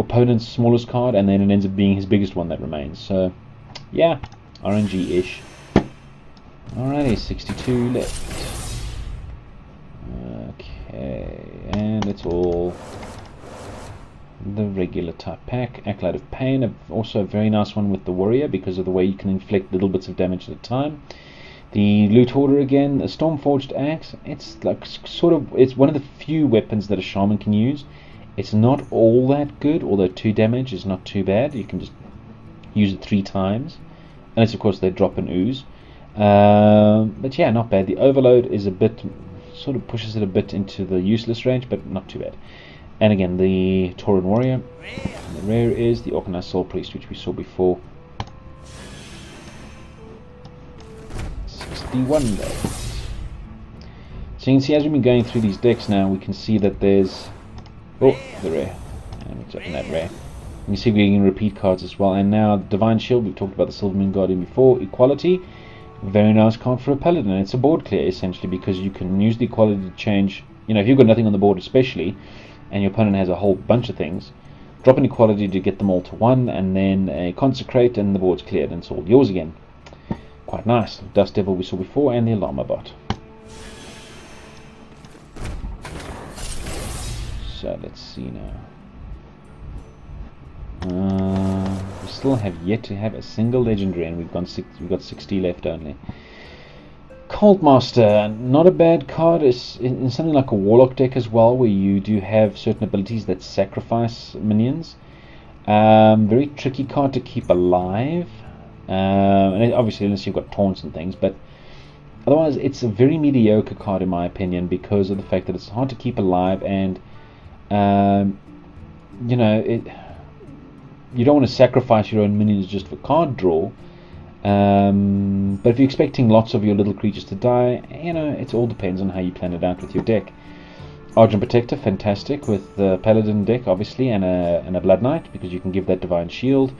opponent's smallest card, and then it ends up being his biggest one that remains. So yeah, RNG-ish. Alrighty, 62 left. Okay, and it's all the regular type pack. Acolyte of Pain, also a very nice one with the Warrior because of the way you can inflict little bits of damage at a time. The Loot Order again, a Stormforged Axe. It's like it's one of the few weapons that a Shaman can use. It's not all that good, although 2 damage is not too bad. You can just use it 3 times, unless of course they drop an ooze. But yeah, not bad. The Overload is a bit, sort of pushes it a bit into the useless range, but not too bad. And again, the Tauren Warrior. And the rare is the Organized Soul Priest, which we saw before. 61 left. So you can see, as we've been going through these decks now, we can see that there's... Oh, the rare. And let's open that rare. You can see we're getting repeat cards as well. And now, Divine Shield, we've talked about the Silvermoon Guardian before. Equality, very nice card for a Paladin. It's a board clear, essentially, because you can use the equality to change... if you've got nothing on the board especially, and your opponent has a whole bunch of things, drop an equality to get them all to 1, and then a Consecrate, and the board's cleared, and it's all yours again. Quite nice. Dust Devil we saw before, and the Alarma Bot. So let's see now. still have yet to have a single legendary, and we've got 60 left only. Cold Master, not a bad card. It's in something like a Warlock deck as well, where you do have certain abilities that sacrifice minions. Very tricky card to keep alive, and obviously unless you've got taunts and things, but otherwise it's a very mediocre card in my opinion, because of the fact that it's hard to keep alive, and you know, you don't want to sacrifice your own minions just for card draw. But if you're expecting lots of your little creatures to die, you know, it all depends on how you plan it out with your deck. Argent Protector, fantastic with the Paladin deck, obviously, and a Blood Knight, because you can give that Divine Shield.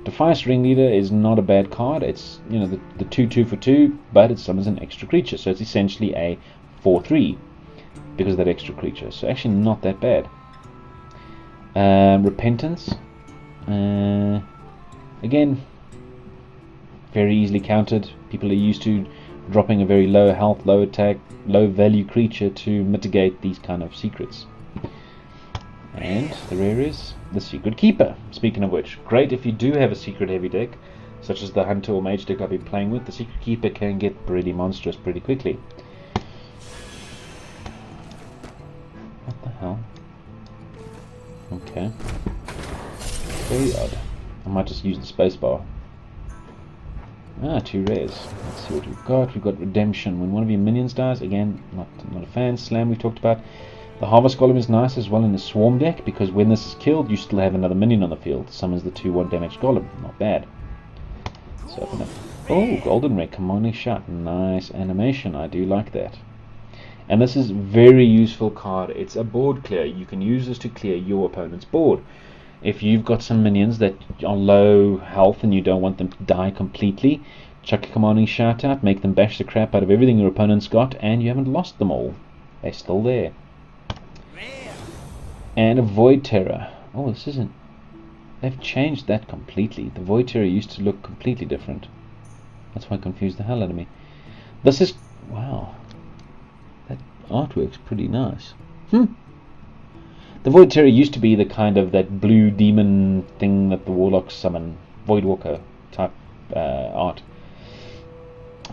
Defiance Ringleader is not a bad card. It's, you know, the 2/2 for 2, but it summons an extra creature, so it's essentially a 4/3 because of that extra creature. So actually not that bad. Repentance, again, very easily countered. People are used to dropping a very low health, low attack, low value creature to mitigate these kind of secrets. And the rare is the Secret Keeper. Speaking of which, great if you do have a secret heavy deck, such as the Hunter or Mage deck I've been playing with. The Secret Keeper can get pretty monstrous pretty quickly. What the hell? Okay. Very odd. I might just use the spacebar. 2 rares. Let's see what we've got. We've got Redemption. When one of your minions dies, again, not a fan. Slam we talked about. The Harvest Golem is nice as well in the Swarm deck, because when this is killed, you still have another minion on the field. Summons the 2/1 damage Golem. Not bad. So open up. Oh, Golden Ray, commanding shot. Nice animation. I do like that. And this is very useful card. It's a board clear. You can use this to clear your opponent's board. If you've got some minions that are low health and you don't want them to die completely, chuck a commanding shout out, make them bash the crap out of everything your opponent's got, and you haven't lost them all. They're still there. And a Void Terror. Oh, this isn't... They've changed that completely. The Void Terror used to look completely different. That's why it confused the hell out of me. This is... Wow. That artwork's pretty nice. The Void Terror used to be the kind of that blue demon thing that the Warlocks summon, Voidwalker type art.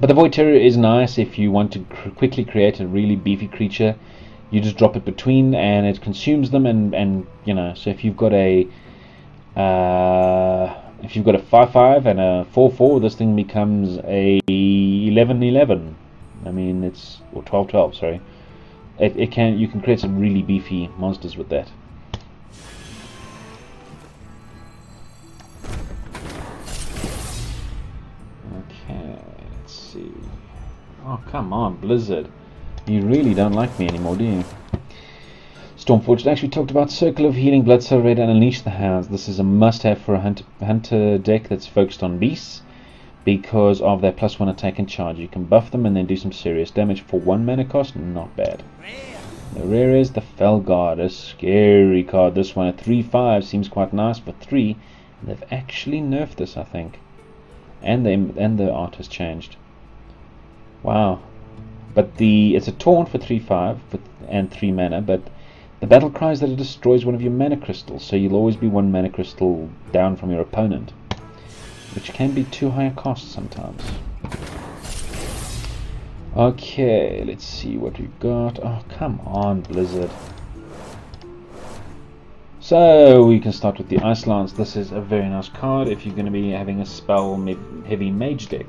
But the Void Terror is nice if you want to quickly create a really beefy creature. You just drop it between and it consumes them, and you know, so if you've got a 5/5 and a 4/4, this thing becomes a 11/11. I mean, it's, or 12/12, sorry. You can create some really beefy monsters with that. Okay, let's see. Oh, come on, Blizzard. You really don't like me anymore, do you? Stormforged actually talked about Circle of Healing, Blood Cell Red, and Unleash the Hounds. This is a must-have for a hunter deck that's focused on beasts, because of their +1 attack and charge. You can buff them and then do some serious damage for 1 mana cost. Not bad. The rare is the Felguard, a scary card. This one at 3/5 seems quite nice for 3. They've actually nerfed this, I think, and the art has changed. Wow. But it's a taunt for 3/5 and 3 mana. But the battle cry is that it destroys one of your mana crystals, so you'll always be 1 mana crystal down from your opponent, which can be too high a cost sometimes. Okay, let's see what we've got. Oh, come on, Blizzard. So we can start with the Ice Lance. This is a very nice card if you're going to be having a spell heavy mage deck,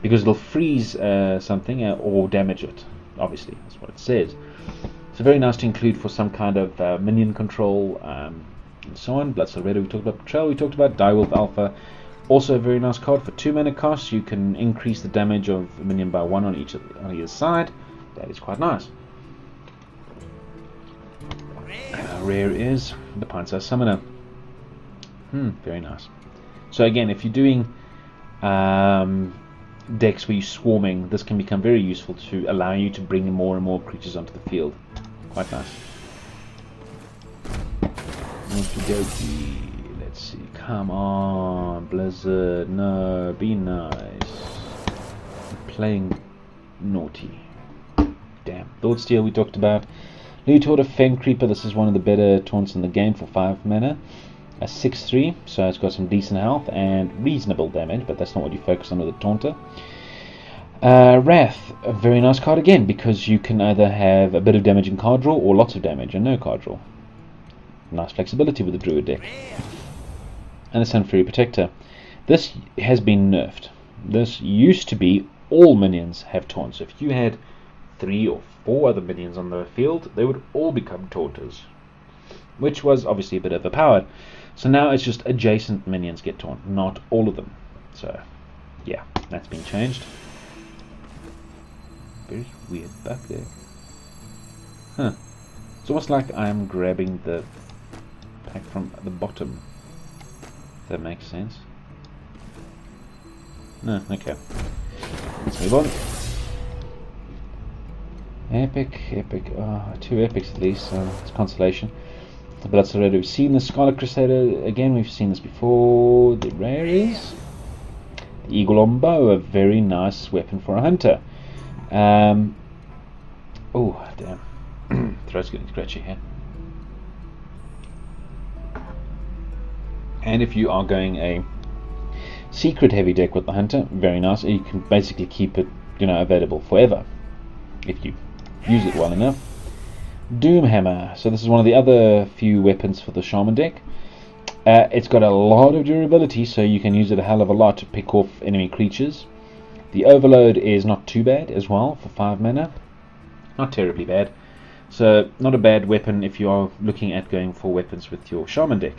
because it'll freeze something or damage it. Obviously, that's what it says. It's very nice to include for some kind of minion control and so on. Blood Cell Red, we talked about Betrayal, we talked about Direwolf Alpha. Also a very nice card for 2 mana cost. You can increase the damage of a minion by 1 on either side. That is quite nice. Rare is the Pint-Sized Summoner. Very nice. So again, if you're doing decks where you're swarming, this can become very useful to allow you to bring more and more creatures onto the field. Quite nice. Okie dokie. Let's see. Come on, Blizzard. No, be nice. You're playing naughty. Damn. Lordsteel we talked about. Loot Order Fang Creeper. This is one of the better taunts in the game for 5 mana. a 6/3, so it's got some decent health and reasonable damage, but that's not what you focus on with the Taunter. Wrath, a very nice card again, because you can either have a bit of damage in card draw or lots of damage and no card draw. Nice flexibility with the Druid deck. And the Sun Fury Protector. This has been nerfed. This used to be all minions have taunt. So if you had 3 or 4 other minions on the field, they would all become taunters, which was obviously a bit overpowered. So now it's just adjacent minions get taunt, not all of them. So yeah, that's been changed. Very weird bug there. Huh. It's almost like I'm grabbing the pack from the bottom. If that makes sense. No, okay. Let's move on. Epic. Oh, 2 epics at least, so it's consolation. The Blood Serrator, we've seen the Scarlet Crusader, again we've seen this before. The rare is the Eagle on Bow, a very nice weapon for a hunter. Oh, damn. Throat's getting scratchy here. And if you are going a secret heavy deck with the hunter, very nice. You can basically keep it, available forever if you use it well enough. Doomhammer. So this is one of the other few weapons for the shaman deck. It's got a lot of durability, so you can use it a hell of a lot to pick off enemy creatures. The Overload is not too bad as well for 5 mana. Not terribly bad. So not a bad weapon if you are looking at going for weapons with your shaman deck.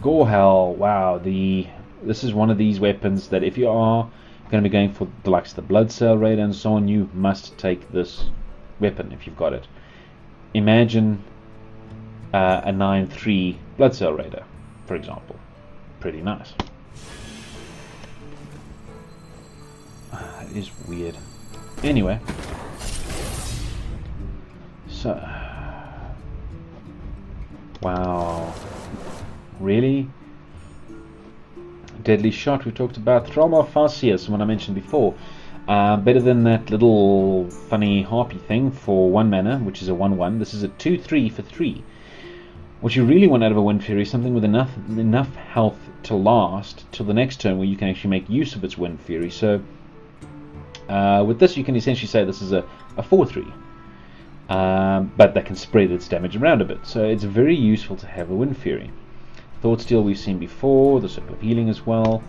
Gorehell. Wow, this is one of these weapons that if you are going to be going for the likes of the Blood Cell Raider and so on, you must take this weapon if you've got it. Imagine a 9/3 Blood Cell Raider, for example. Pretty nice. That is weird. Anyway, so wow, really? Deadly Shot we talked about. Thralmar Farseus, one I mentioned before. Better than that little funny harpy thing for 1 mana, which is a 1/1. This is a 2/3 for 3. What you really want out of a Wind Fury is something with enough health to last till the next turn, where you can actually make use of its Wind Fury. So with this, you can essentially say this is a 4/3, but that can spread its damage around a bit. So it's very useful to have a Wind Fury. Thoughtsteel we've seen before, the Circle of Healing as well.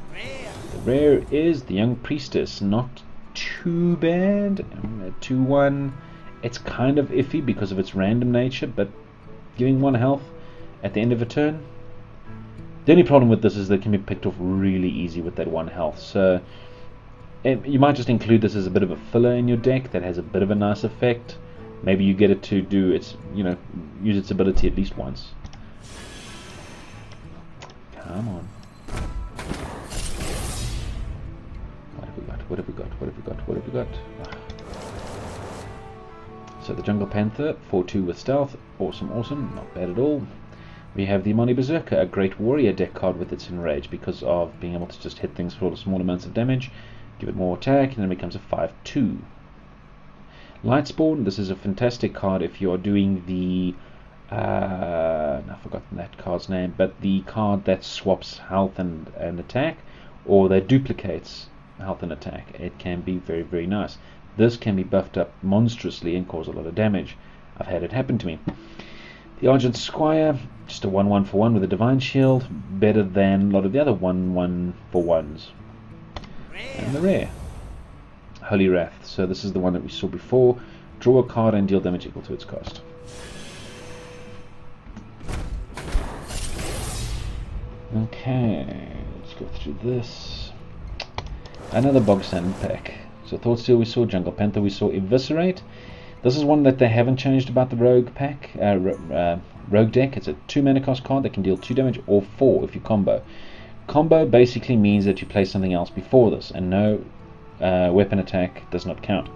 The rare is the Young Priestess, not too bad. 2/1. It's kind of iffy because of its random nature, but giving 1 health at the end of a turn. The only problem with this is that it can be picked off really easy with that 1 health. So you might just include this as a bit of a filler in your deck that has a bit of a nice effect. Maybe you get it to do its, use its ability at least once. Come on. What have we got? Ah. So the Jungle Panther, 4/2 with stealth. Awesome. Not bad at all. We have the Imani Berserker, a great warrior deck card with its Enrage because of being able to just hit things for small amounts of damage, give it more attack, and then it becomes a 5/2. Lightspawn, this is a fantastic card if you're doing the I've forgotten that card's name, but the card that swaps health and attack, or that duplicates health and attack. It can be very, very nice. This can be buffed up monstrously and cause a lot of damage. I've had it happen to me. The Argent Squire, just a 1/1 for 1 with a Divine Shield, better than a lot of the other 1/1 for 1s. And the rare, Holy Wrath. So this is the one that we saw before. Draw a card and deal damage equal to its cost. Okay, let's go through this. Another bog standard pack. So Thoughtsteel we saw, Jungle Panther we saw, Eviscerate. This is one that they haven't changed about the Rogue pack, Rogue deck. It's a 2 mana cost card that can deal 2 damage or 4 if you combo. Combo basically means that you play something else before this, and no weapon attack does not count.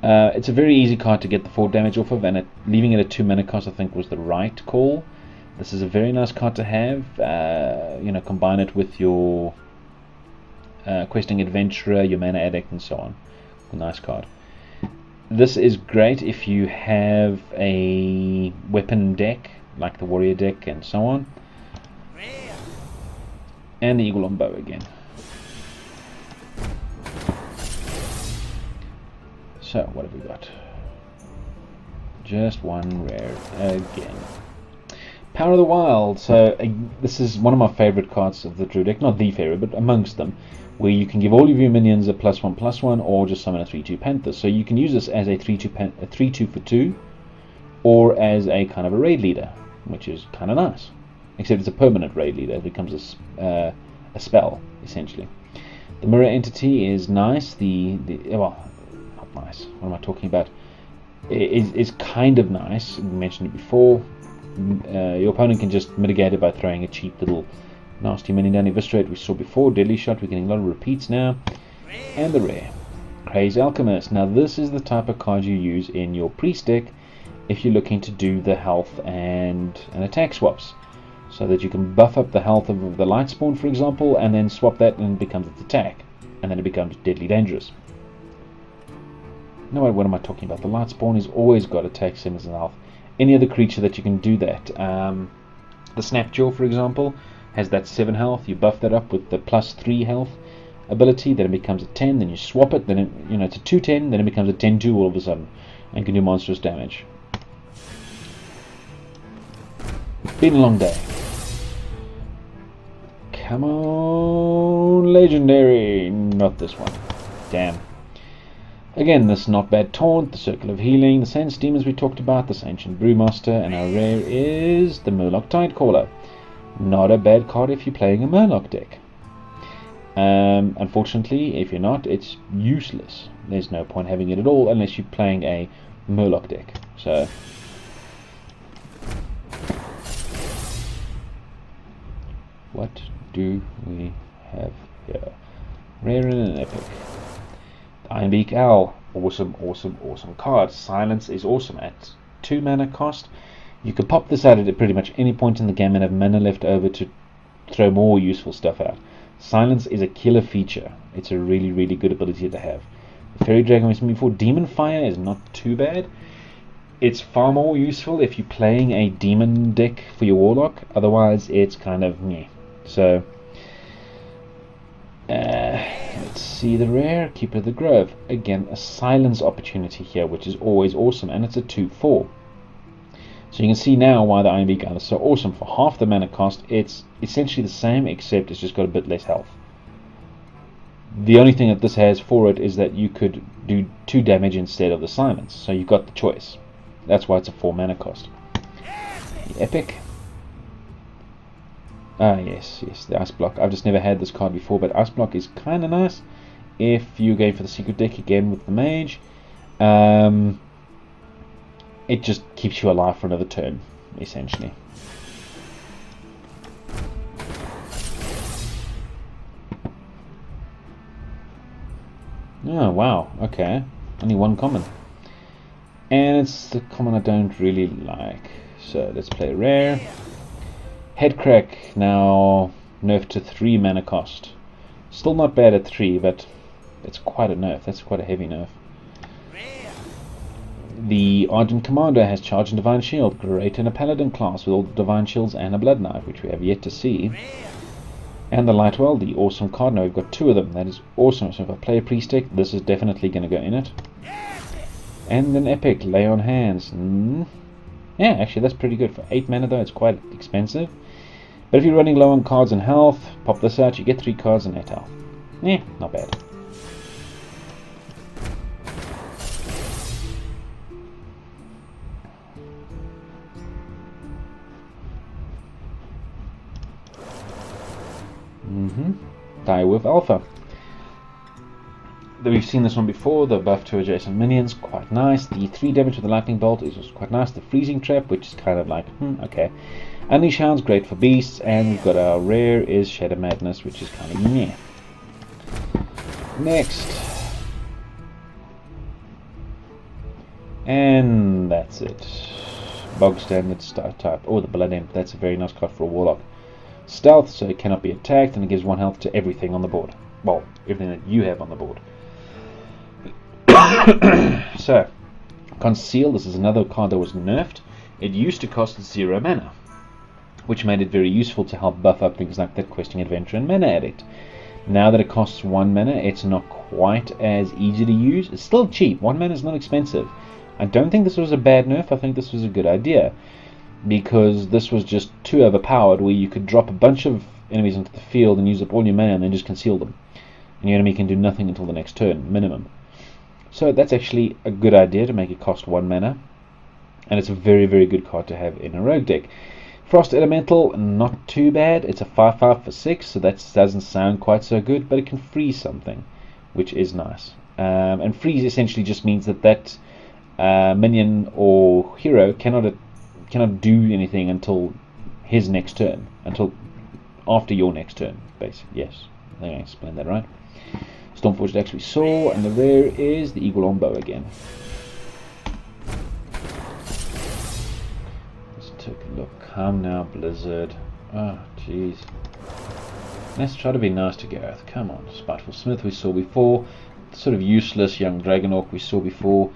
It's a very easy card to get the 4 damage off of, and leaving it at 2 mana cost I think was the right call. This is a very nice card to have. Combine it with your Questing Adventurer, your Mana Addict, and so on. A nice card. This is great if you have a weapon deck like the warrior deck and so on. And the eagle on bow again. So what have we got? Just one rare again. Power of the Wild. So this is one of my favorite cards of the Druid deck, not the favorite, but amongst them, where you can give all of your minions a +1/+1, or just summon a 3/2 Panther. So you can use this as a 3/2 for 2, or as a kind of a raid leader, which is kind of nice. Except it's a permanent raid leader; it becomes a spell essentially. The Mirror Entity is nice. Well, not nice. What am I talking about? Is kind of nice. We mentioned it before. Your opponent can just mitigate it by throwing a cheap little nasty minion down. Eviscerate we saw before. Deadly Shot, we're getting a lot of repeats now. And the rare, Crazed Alchemist. Now this is the type of card you use in your priest deck if you're looking to do the health and attack swaps, so that you can buff up the health of the Lightspawn, for example, and then swap that and it becomes its attack, and then it becomes deadly dangerous. No, what am I talking about? The Lightspawn has always got attack, same as health. Any other creature that you can do that. The Snapjaw, for example, has that 7 health. You buff that up with the +3 health ability, then it becomes a 10. Then you swap it, then it's a 2/10. Then it becomes a 10/2 all of a sudden, and can do monstrous damage. Been a long day. Come on, legendary. Not this one. Damn. Again, this Not Bad Taunt, the Circle of Healing, the Sense Demons we talked about, this Ancient Brewmaster, and our rare is the Murloc Tidecaller. Not a bad card if you're playing a Murloc deck. Unfortunately, if you're not, it's useless. There's no point having it at all unless you're playing a Murloc deck. So, what do we have here? Rare and an epic. Ironbeak Owl, awesome card. Silence is awesome at 2 mana cost. You can pop this out at pretty much any point in the game and have mana left over to throw more useful stuff out. Silence is a killer feature. It's a really good ability to have. The Fairy Dragon we mentioned before. Demon Fire is not too bad. It's far more useful if you're playing a demon deck for your Warlock. Otherwise, it's kind of meh. So, let's see the rare, Keeper of the Grove. Again, a silence opportunity here, which is always awesome, and it's a 2/4. So you can see now why the Ironbeak Owl is so awesome. For half the mana cost, it's essentially the same, except it's just got a bit less health. The only thing that this has for it is that you could do 2 damage instead of the silence, so you've got the choice. That's why it's a 4 mana cost. The Epic. Yes, the Ice Block. I've just never had this card before, but Ice Block is kind of nice if you're going for the secret deck again with the Mage. It just keeps you alive for another turn, essentially. Oh, wow, okay. Only one common. And it's the common I don't really like. So let's play rare. Headcrack, now nerfed to 3 mana cost. Still not bad at 3, but it's quite a nerf. That's quite a heavy nerf. The Ardent Commander has Charge and Divine Shield. Great in a Paladin class with all the Divine Shields and a Blood Knife, which we have yet to see. And the Lightwell, the awesome card. Now we've got 2 of them. That is awesome. So if I play a priest deck, this is definitely going to go in it. And an Epic, Lay on Hands. Yeah, actually that's pretty good. For 8 mana though, it's quite expensive. But if you're running low on cards and health, pop this out, you get 3 cards and 8 health. Yeah, not bad. Direwolf Alpha. We've seen this one before. The buff to adjacent minions, quite nice. The 3 damage with the lightning bolt is also quite nice. The freezing trap, which is kind of like, okay. Unleash Hounds, great for beasts. And we've got our rare is Shadow Madness, which is kind of meh. Next. And that's it. Bog standard star type. Oh, the Blood Imp. That's a very nice card for a Warlock. Stealth, so it cannot be attacked, and it gives 1 health to everything on the board. Well, everything that you have on the board. So, Conceal, this is another card that was nerfed. it used to cost 0 mana, which made it very useful to help buff up things like that questing adventure and mana edit. Now that it costs 1 mana, it's not quite as easy to use. It's still cheap. 1 mana is not expensive. I don't think this was a bad nerf. I think this was a good idea, because this was just too overpowered, where you could drop a bunch of enemies into the field and use up all your mana and then just conceal them, and your enemy can do nothing until the next turn, minimum. So that's actually a good idea to make it cost 1 mana, and it's a very, very good card to have in a rogue deck. Frost Elemental, not too bad. It's a 5/5 for 6, so that doesn't sound quite so good, but it can freeze something, which is nice. And freeze essentially just means that minion or hero cannot do anything until his next turn, until after your next turn, basically. Yes, I think I explained that right. Stormforged Axe we saw, and the rare is the Eagle on Bow again. Let's take a look. Come now, Blizzard. Oh, jeez. Let's try to be nice to Gareth. Come on. Spiteful Smith we saw before. Sort of useless young Dragon Orc we saw before.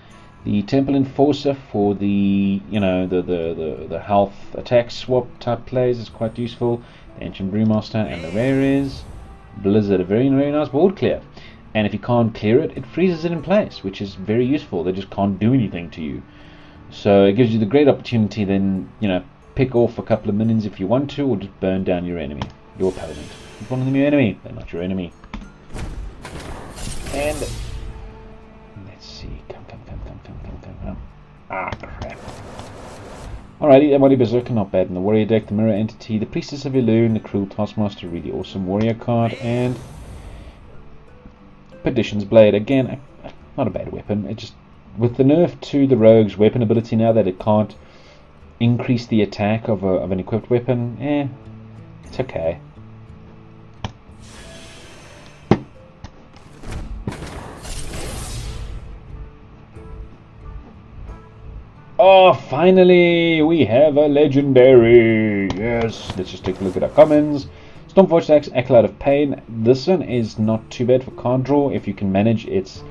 The Temple Enforcer for the, the health attack swap type plays is quite useful. The Ancient Brewmaster, and the rare is Blizzard. A very, very nice board clear. And if you can't clear it, it freezes it in place, which is very useful. They just can't do anything to you. So it gives you the great opportunity then, pick off a couple of minions if you want to, or just burn down your enemy, your opponent. If one of them your enemy, they're not your enemy. And let's see, come. Ah, crap. Alrighty, Embody Berserker, not bad in the warrior deck. The Mirror Entity, the Priestess of Elune, the Cruel Taskmaster, really awesome warrior card, and Perdition's Blade, again, not a bad weapon. It just, with the nerf to the rogue's weapon ability now that it can't increase the attack of an equipped weapon, it's okay. Oh, finally we have a legendary. Yes, let's just take a look at our commons. Stormforged Axe, Acolyte of Pain. This one is not too bad for card draw if you can manage its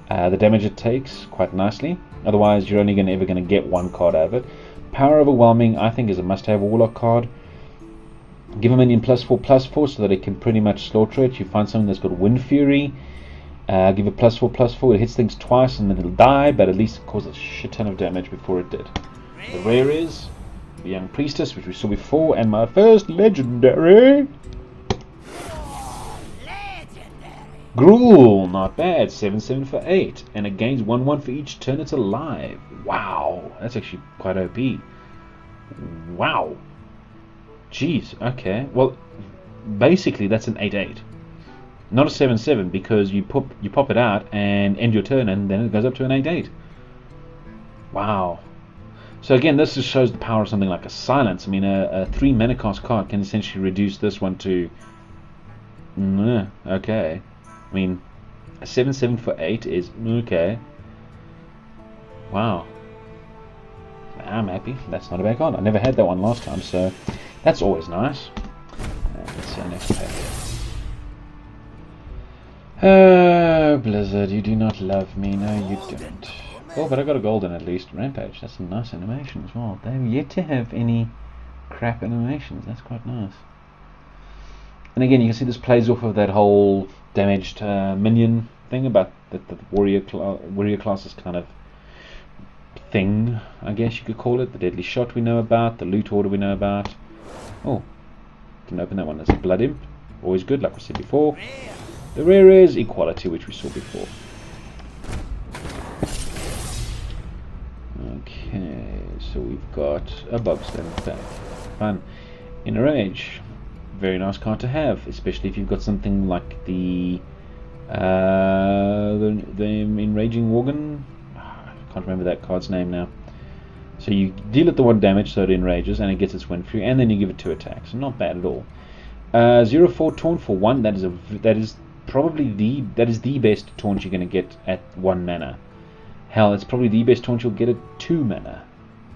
the damage it takes quite nicely. Otherwise, you're only ever going to get one card out of it. Power Overwhelming, I think, is a must-have Warlock card. Give a minion +4/+4 so that it can pretty much slaughter it. You find something that's got Wind Fury. Give it +4/+4. It hits things twice and then it'll die, but at least it causes a shit ton of damage before it did. The rare is the Young Priestess, which we saw before, and my first legendary. Gruul, not bad, 7/7 for 8, and it gains 1/1 for each turn it's alive. Wow, that's actually quite OP. Wow. Jeez, okay. Well, basically that's an 8/8. Not a 7/7, because you pop it out and end your turn, and then it goes up to an 8/8. Wow. So again, this just shows the power of something like a Silence. I mean, a 3 mana cost card can essentially reduce this one to... okay. I mean, a 7/7 for 8 is okay. Wow. I'm happy. That's not a bad card. I never had that one last time, so that's always nice. Let's see our next pack. Oh, Blizzard, you do not love me. No, you don't. Oh, but I got a golden at least. Rampage, that's a nice animation as well. They have yet to have any crap animations. That's quite nice. And again, you can see this plays off of that whole damaged minion thing about the warrior classes kind of thing, I guess you could call it. The Deadly Shot we know about, the Loot Order we know about. Oh, didn't open that one. That's a Blood Imp. Always good, like we said before. The rare is Equality, which we saw before. Okay, so we've got a Bobstone pack. Fun. Inner Rage. Very nice card to have, especially if you've got something like the Enraging Worgen. I can't remember that card's name now. So you deal it the 1 damage, so it enrages, and it gets its Wind Fury, and then you give it 2 attacks. So not bad at all. 0/4 taunt for 1. That is probably the best taunt you're going to get at 1 mana. Hell, it's probably the best taunt you'll get at 2 mana.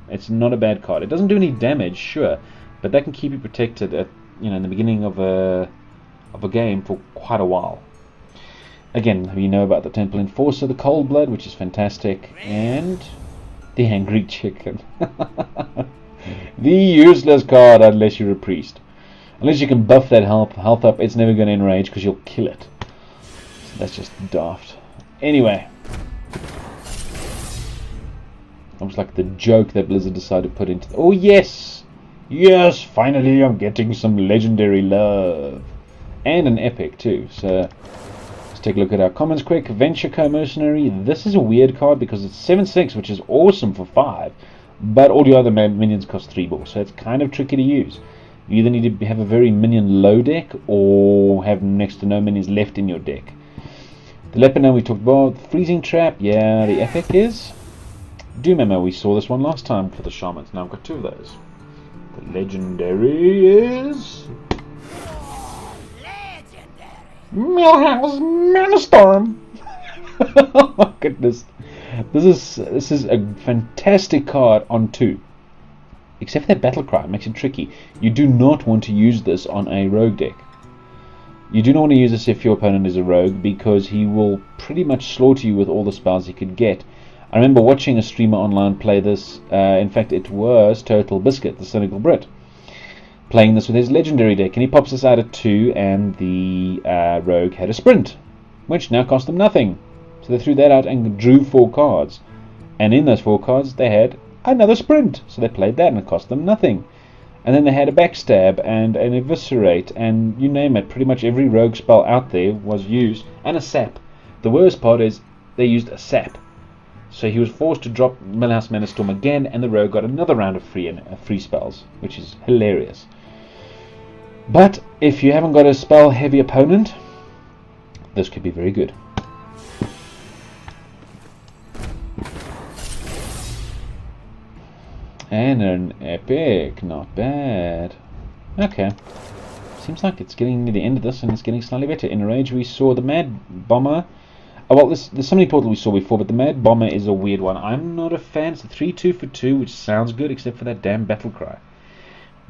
It's not a bad card. It doesn't do any damage, sure, but that can keep you protected at in the beginning of a game for quite a while. Again, you know about the Temple Enforcer, the Cold Blood, which is fantastic, and The Angry Chicken. The useless card unless you're a priest. Unless you can buff that health up, it's never going to enrage because you'll kill it. So that's just daft. Anyway. Almost like the joke that Blizzard decided to put into... Oh, yes! Yes, finally I'm getting some legendary love. And an epic, too. So, let's take a look at our commons quick. Venture Co-Mercenary. This is a weird card because it's 7/6, which is awesome for 5. But all your other minions cost 3 balls. So it's kind of tricky to use. You either need to have a very minion low deck or have next to no minions left in your deck. The Leopard we talked about. Freezing Trap. Yeah, the epic is... Doom Ammo, we saw this one last time for the Shamans. Now I've got 2 of those. The legendary is... Millhouse Manastorm! Oh my goodness. This is a fantastic card on 2. Except for that battle cry, it makes it tricky. You do not want to use this on a rogue deck. You do not want to use this if your opponent is a rogue, because he will pretty much slaughter you with all the spells he could get. I remember watching a streamer online play this. In fact, it was Total Biscuit, the cynical Brit, playing this with his legendary deck, and he pops this out at 2, and the rogue had a sprint, which now cost them nothing. So they threw that out and drew 4 cards, and in those 4 cards they had another sprint, so they played that and it cost them nothing. And then they had a backstab and an eviscerate, and you name it, pretty much every rogue spell out there was used, and a sap. The worst part is they used a sap. So he was forced to drop Millhouse Manastorm again, and the rogue got another round of free spells, which is hilarious. But if you haven't got a spell heavy opponent, this could be very good. And an epic, not bad. Okay, seems like it's getting near the end of this, and it's getting slightly better. In Rage we saw the Mad Bomber. Oh, well, there's so many portals we saw before, but the Mad Bomber is a weird one. I'm not a fan. It's a 3/2 for 2, which sounds good, except for that damn battle cry,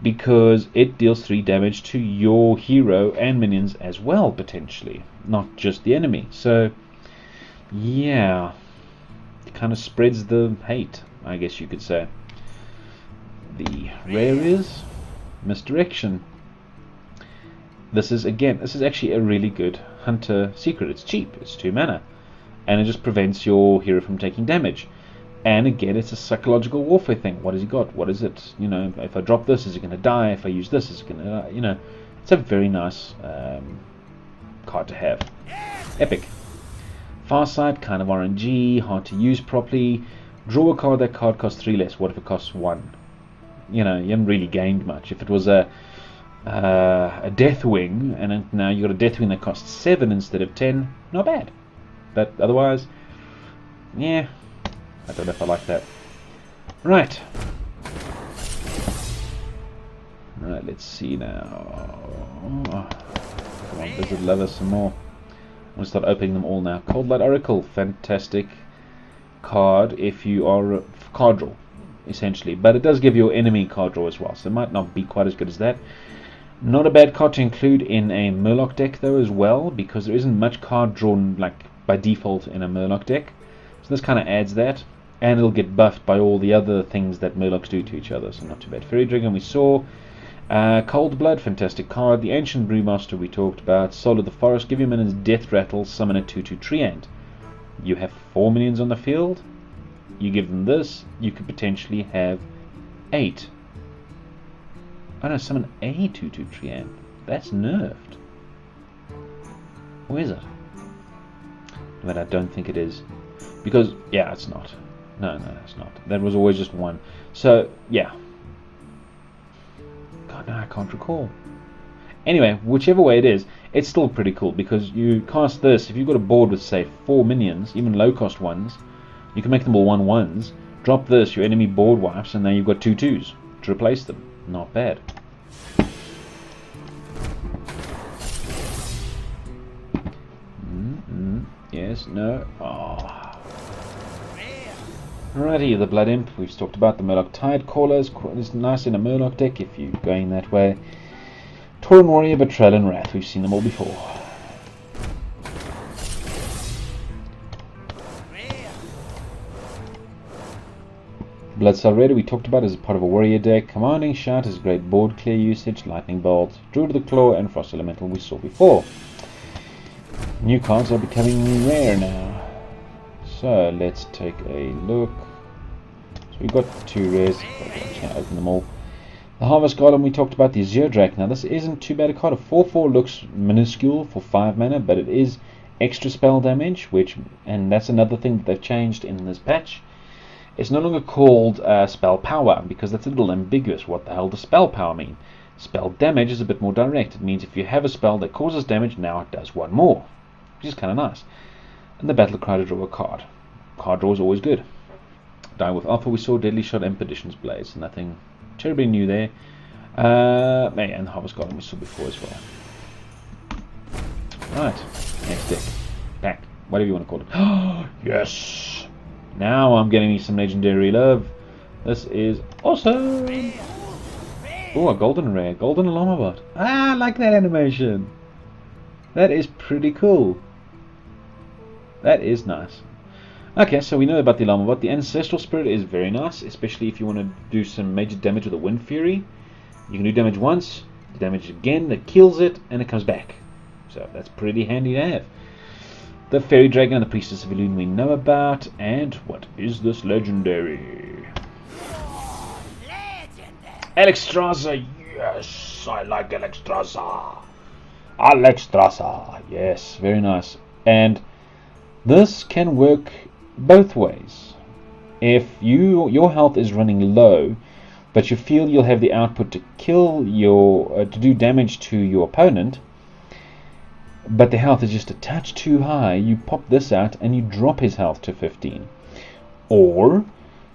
because it deals 3 damage to your hero and minions as well, potentially, not just the enemy. So, yeah, it kind of spreads the hate, I guess you could say. The rare is Misdirection. This is actually a really good hunter secret. It's cheap, it's 2 mana, and it just prevents your hero from taking damage. And again, it's a psychological warfare thing. What has he got? What is it? You know, if I drop this, is he going to die? If I use this, is he going to, you know, it's a very nice card to have. Epic. Farsight, kind of RNG, hard to use properly. Draw a card, that card costs 3 less. What if it costs 1? You know, you haven't really gained much. If it was a Deathwing, and now you got a Deathwing that costs 7 instead of 10, not bad. But otherwise, yeah, I don't know if I like that. Right, let's see now. Come on, Blizzard, love us some more. I'm going to start opening them all now. Cold Light Oracle, fantastic card if you are a card draw, essentially. But it does give you enemy card draw as well, so it might not be quite as good as that. Not a bad card to include in a Murloc deck though as well, because there isn't much card drawn like by default in a Murloc deck. So this kind of adds that, and it'll get buffed by all the other things that Murlocs do to each other, so not too bad. Fairy Dragon we saw. Cold Blood, fantastic card. The Ancient Brewmaster we talked about. Soul of the Forest, give your minions Death Rattle, summon a 2/2 Treant. You have 4 minions on the field, you give them this, you could potentially have 8. Oh no, summon a 2/2 Treant. That's nerfed. Or is it? But I don't think it is. Because, yeah, it's not. No, it's not. That was always just 1. So, yeah. God, no, I can't recall. Anyway, whichever way it is, it's still pretty cool, because you cast this, if you've got a board with, say, 4 minions, even low-cost ones, you can make them all 1/1s, drop this, your enemy board wipes, and now you've got 2/2s to replace them. Not bad. Yes, no. Oh. Alrighty, the Blood Imp. We've talked about the Murloc Tide Caller. It's nice in a Murloc deck if you're going that way. Tauren Warrior, Betrayal, and Wrath. We've seen them all before. Blood Cell Raider we talked about as a part of a warrior deck. Commanding Shout is great board clear usage. Lightning Bolt, Druid of the Claw, and Frost Elemental we saw before. New cards are becoming rare now. So let's take a look. So we've got 2 rares. I'm just going to open them all. The Harvest Golem we talked about, the Azure-Drake. Now this isn't too bad a card. A 4/4 looks minuscule for 5 mana, but it is extra spell damage, and that's another thing that they've changed in this patch. It's no longer called spell power, because that's a little ambiguous. What the hell does spell power mean? Spell damage is a bit more direct. It means if you have a spell that causes damage, now it does 1 more, which is kind of nice. And the battle cry to draw a card. Card draw is always good. Die with Alpha we saw Deadly Shot and Perdition's Blaze. Nothing terribly new there. And the Harvest Golem we saw before as well. Right, next deck. Pack, whatever you want to call it. Oh, yes! Now I'm getting me some legendary love. This is awesome! Oh, a golden rare. Golden Alarmabot. Ah, I like that animation. That is pretty cool. That is nice. Okay, so we know about the Alarmabot. The Ancestral Spirit is very nice, especially if you want to do some major damage with a Wind Fury. You can do damage once, damage again, that kills it, and it comes back. So that's pretty handy to have. The Fairy Dragon and the Priestess of Elune we know about. And what is this legendary? Alexstrasza, yes, I like Alexstrasza. Alexstrasza, yes, very nice. And this can work both ways. If your health is running low, but you feel you'll have the output to kill to do damage to your opponent, but the health is just a touch too high, you pop this out and you drop his health to 15. Or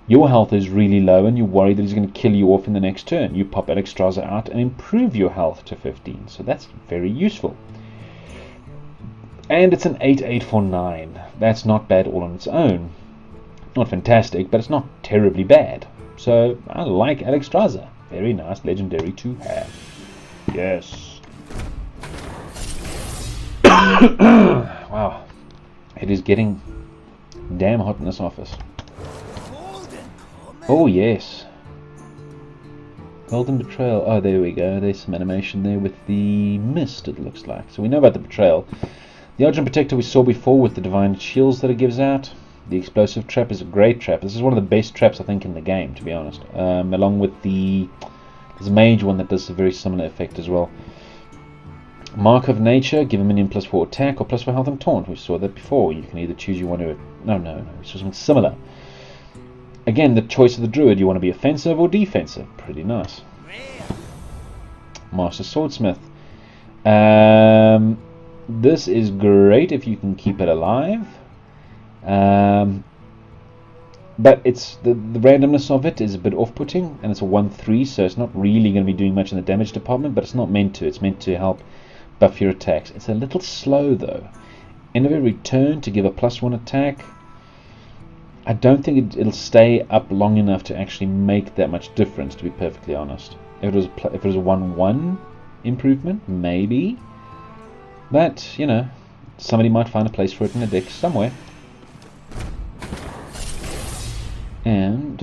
your health is really low and you're worried that he's going to kill you off in the next turn. You pop Alexstrasza out and improve your health to 15. So that's very useful. And it's an 8/8 for 9. That's not bad all on its own. Not fantastic, but it's not terribly bad. So I like Alexstrasza. Very nice legendary to have. Yes. Wow. It is getting damn hot in this office. Oh yes. Golden Betrayal. Oh, there we go. There's some animation there with the mist, it looks like. So we know about the Betrayal. The Argent Protector we saw before with the Divine Shields that it gives out. The Explosive Trap is a great trap. This is one of the best traps, I think, in the game, to be honest. Along with there's a Mage one that does a very similar effect as well. Mark of Nature, give a minion +4 attack or +4 health and taunt. We saw that before. You can either choose you want to... No. We saw something similar. Again, the choice of the Druid. You want to be offensive or defensive. Pretty nice. Master Swordsmith. This is great if you can keep it alive. But it's the randomness of it is a bit off-putting, and it's a 1/3, so it's not really going to be doing much in the damage department, but it's not meant to. It's meant to help buff your attacks. It's a little slow though. End of every turn to give a +1 attack. I don't think it'll stay up long enough to actually make that much difference, to be perfectly honest. If it was a 1/1 improvement, maybe. But, you know, somebody might find a place for it in the deck somewhere. And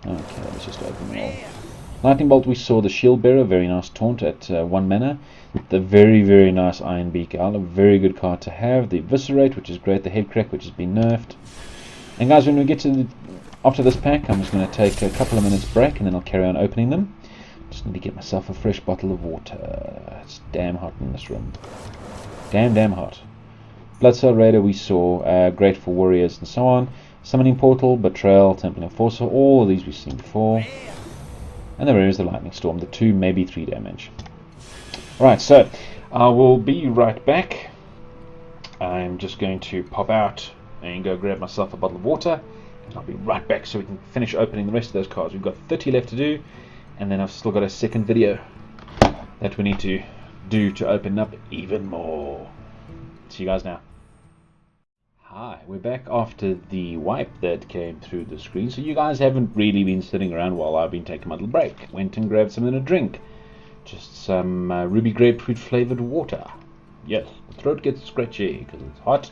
okay, let's just open them all. Lightning Bolt, we saw the Shield Bearer, very nice taunt at 1 mana. The very, very nice Iron Beak Owl, a very good card to have. The Eviscerate, which is great. The Head Crack, which has been nerfed. And guys, when we get to after this pack, I'm just going to take a couple of minutes break and then I'll carry on opening them. Just need to get myself a fresh bottle of water. It's damn hot in this room. Damn hot. Blood Cell Raider we saw, great for warriors and so on. Summoning Portal, Betrayal, Temple Enforcer, all of these we've seen before. And there is the Lightning Storm, the 2, maybe 3 damage. Right, so I will be right back. I'm just going to pop out and go grab myself a bottle of water. And I'll be right back so we can finish opening the rest of those cards. We've got 30 left to do, and then I've still got a second video that we need to do to open up even more. See you guys now. Hi, we're back after the wipe that came through the screen. So you guys haven't really been sitting around while I've been taking my little break. Went and grabbed something to drink. Just some ruby grapefruit flavored water. Yes, the throat gets scratchy because it's hot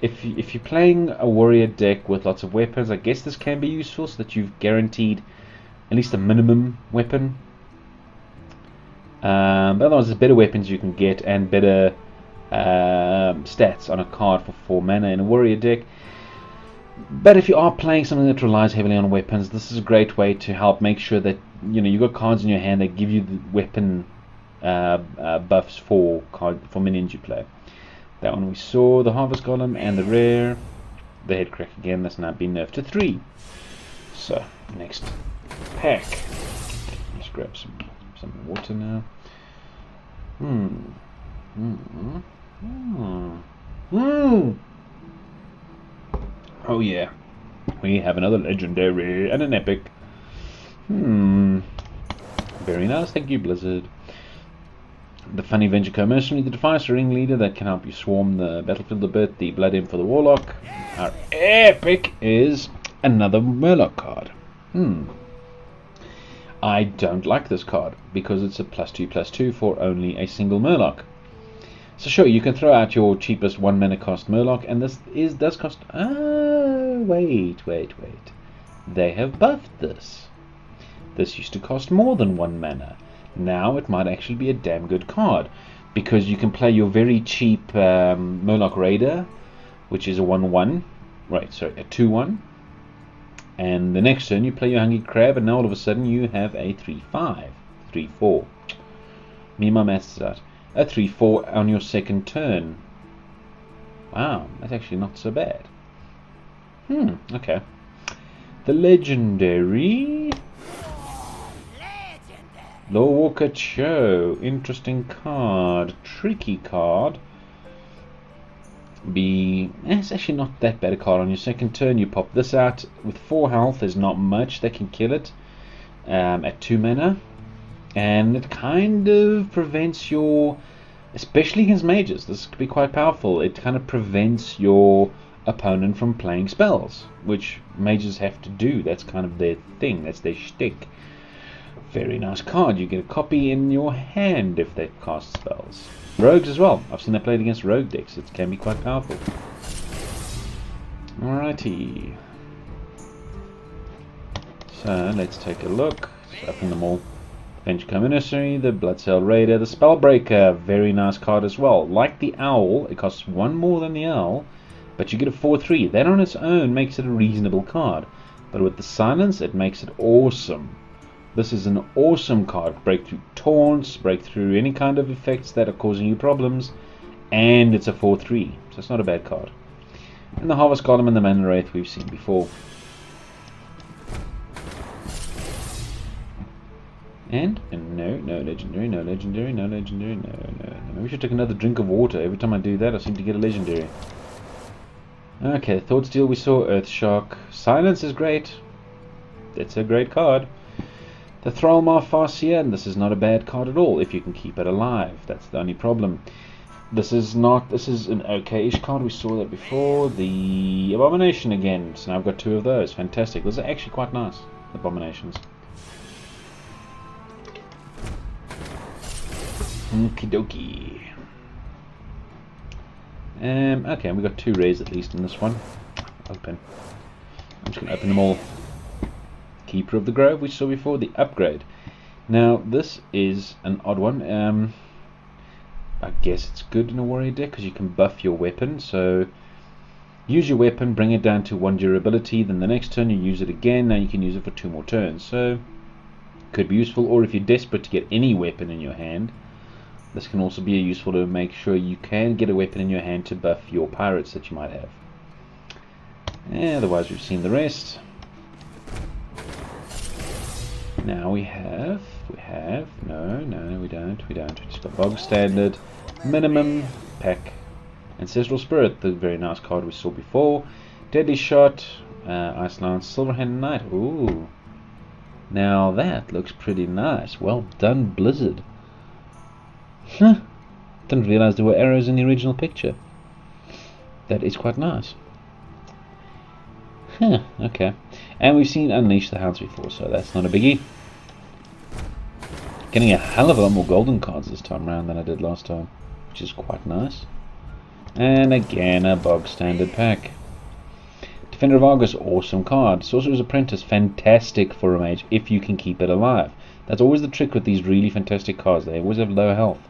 if you're playing a warrior deck with lots of weapons, I guess this can be useful so that you've guaranteed at least a minimum weapon. But otherwise, there's better weapons you can get and better stats on a card for 4 mana in a warrior deck. But if you are playing something that relies heavily on weapons, this is a great way to help make sure that you've got cards in your hand that give you the weapon buffs for minions you play. That one we saw, the Harvest Golem and the rare. The Headcrack again, that's now been nerfed to 3. So, next pack. Let's grab some water now. Oh yeah, we have another legendary and an epic. Very nice, thank you, Blizzard. The Funny Venture Mercenary, the device ringleader that can help you swarm the battlefield a bit. The Blood Imp for the Warlock. Our epic is another Murloc card. I don't like this card because it's a +2/+2 for only a single Murloc. So sure, you can throw out your cheapest 1 mana cost Murloc, and this does cost... wait. They have buffed this. This used to cost more than 1 mana. Now it might actually be a damn good card, because you can play your very cheap Murloc Raider, which is a 1/1, right, sorry, a 2/1, and the next turn you play your Hungry Crab, and now all of a sudden you have a 3/5, 3/4. Me and my maths is out. A 3/4 on your second turn. Wow, that's actually not so bad. Okay. The legendary Lawwalker Cho. Interesting card. Tricky card. It's actually not that bad a card. On your second turn you pop this out. With 4 health, there's not much that can kill it. At 2 mana. And it kind of prevents your... Especially against mages, this could be quite powerful. It kind of prevents your opponent from playing spells, which mages have to do. That's kind of their thing. That's their shtick. Very nice card. You get a copy in your hand if they cast spells. Rogues as well. I've seen that played against rogue decks. It can be quite powerful. Alrighty. So let's take a look. Let's open them all. Venture Community, the Bloodsail Raider, the Spellbreaker. Very nice card as well. Like the Owl, it costs 1 more than the Owl, but you get a 4/3. That on its own makes it a reasonable card. But with the Silence, it makes it awesome. This is an awesome card. Break through taunts, break through any kind of effects that are causing you problems, and it's a 4/3, so it's not a bad card. And the Harvest Golem and the Mana Wraith we've seen before. And no legendary, no legendary, no legendary, no. Maybe I should take another drink of water. Every time I do that, I seem to get a legendary. Okay, Thought Steel we saw, Earth Shark. Silence is great. It's a great card. The Thrallmar Farseer, and this is not a bad card at all if you can keep it alive. That's the only problem. This is an okay-ish card. We saw that before. The Abomination again. So now I've got 2 of those. Fantastic. Those are actually quite nice, Abominations. Okie dokie. Okay, we got 2 rays at least in this one. Open. I'm just going to open them all. Keeper of the Grove, we saw before, the upgrade. Now, this is an odd one. I guess it's good in a warrior deck because you can buff your weapon. So, use your weapon, bring it down to 1 durability, then the next turn you use it again. Now you can use it for 2 more turns. So, could be useful. Or if you're desperate to get any weapon in your hand, this can also be useful to make sure you can get a weapon in your hand to buff your pirates that you might have. Otherwise, we've seen the rest. Now we have, no, we don't. We just got bog standard, minimum, pack, Ancestral Spirit, the very nice card we saw before, Deadly Shot, Ice Lance, Silverhand Knight. Ooh, now that looks pretty nice. Well done, Blizzard. Didn't realize there were arrows in the original picture. That is quite nice. Okay. And we've seen Unleash the Hounds before, so that's not a biggie. Getting a hell of a lot more golden cards this time around than I did last time, which is quite nice. And again, a bog standard pack. Defender of Argus, awesome card. Sorcerer's Apprentice, fantastic for a mage if you can keep it alive. That's always the trick with these really fantastic cards. They always have low health.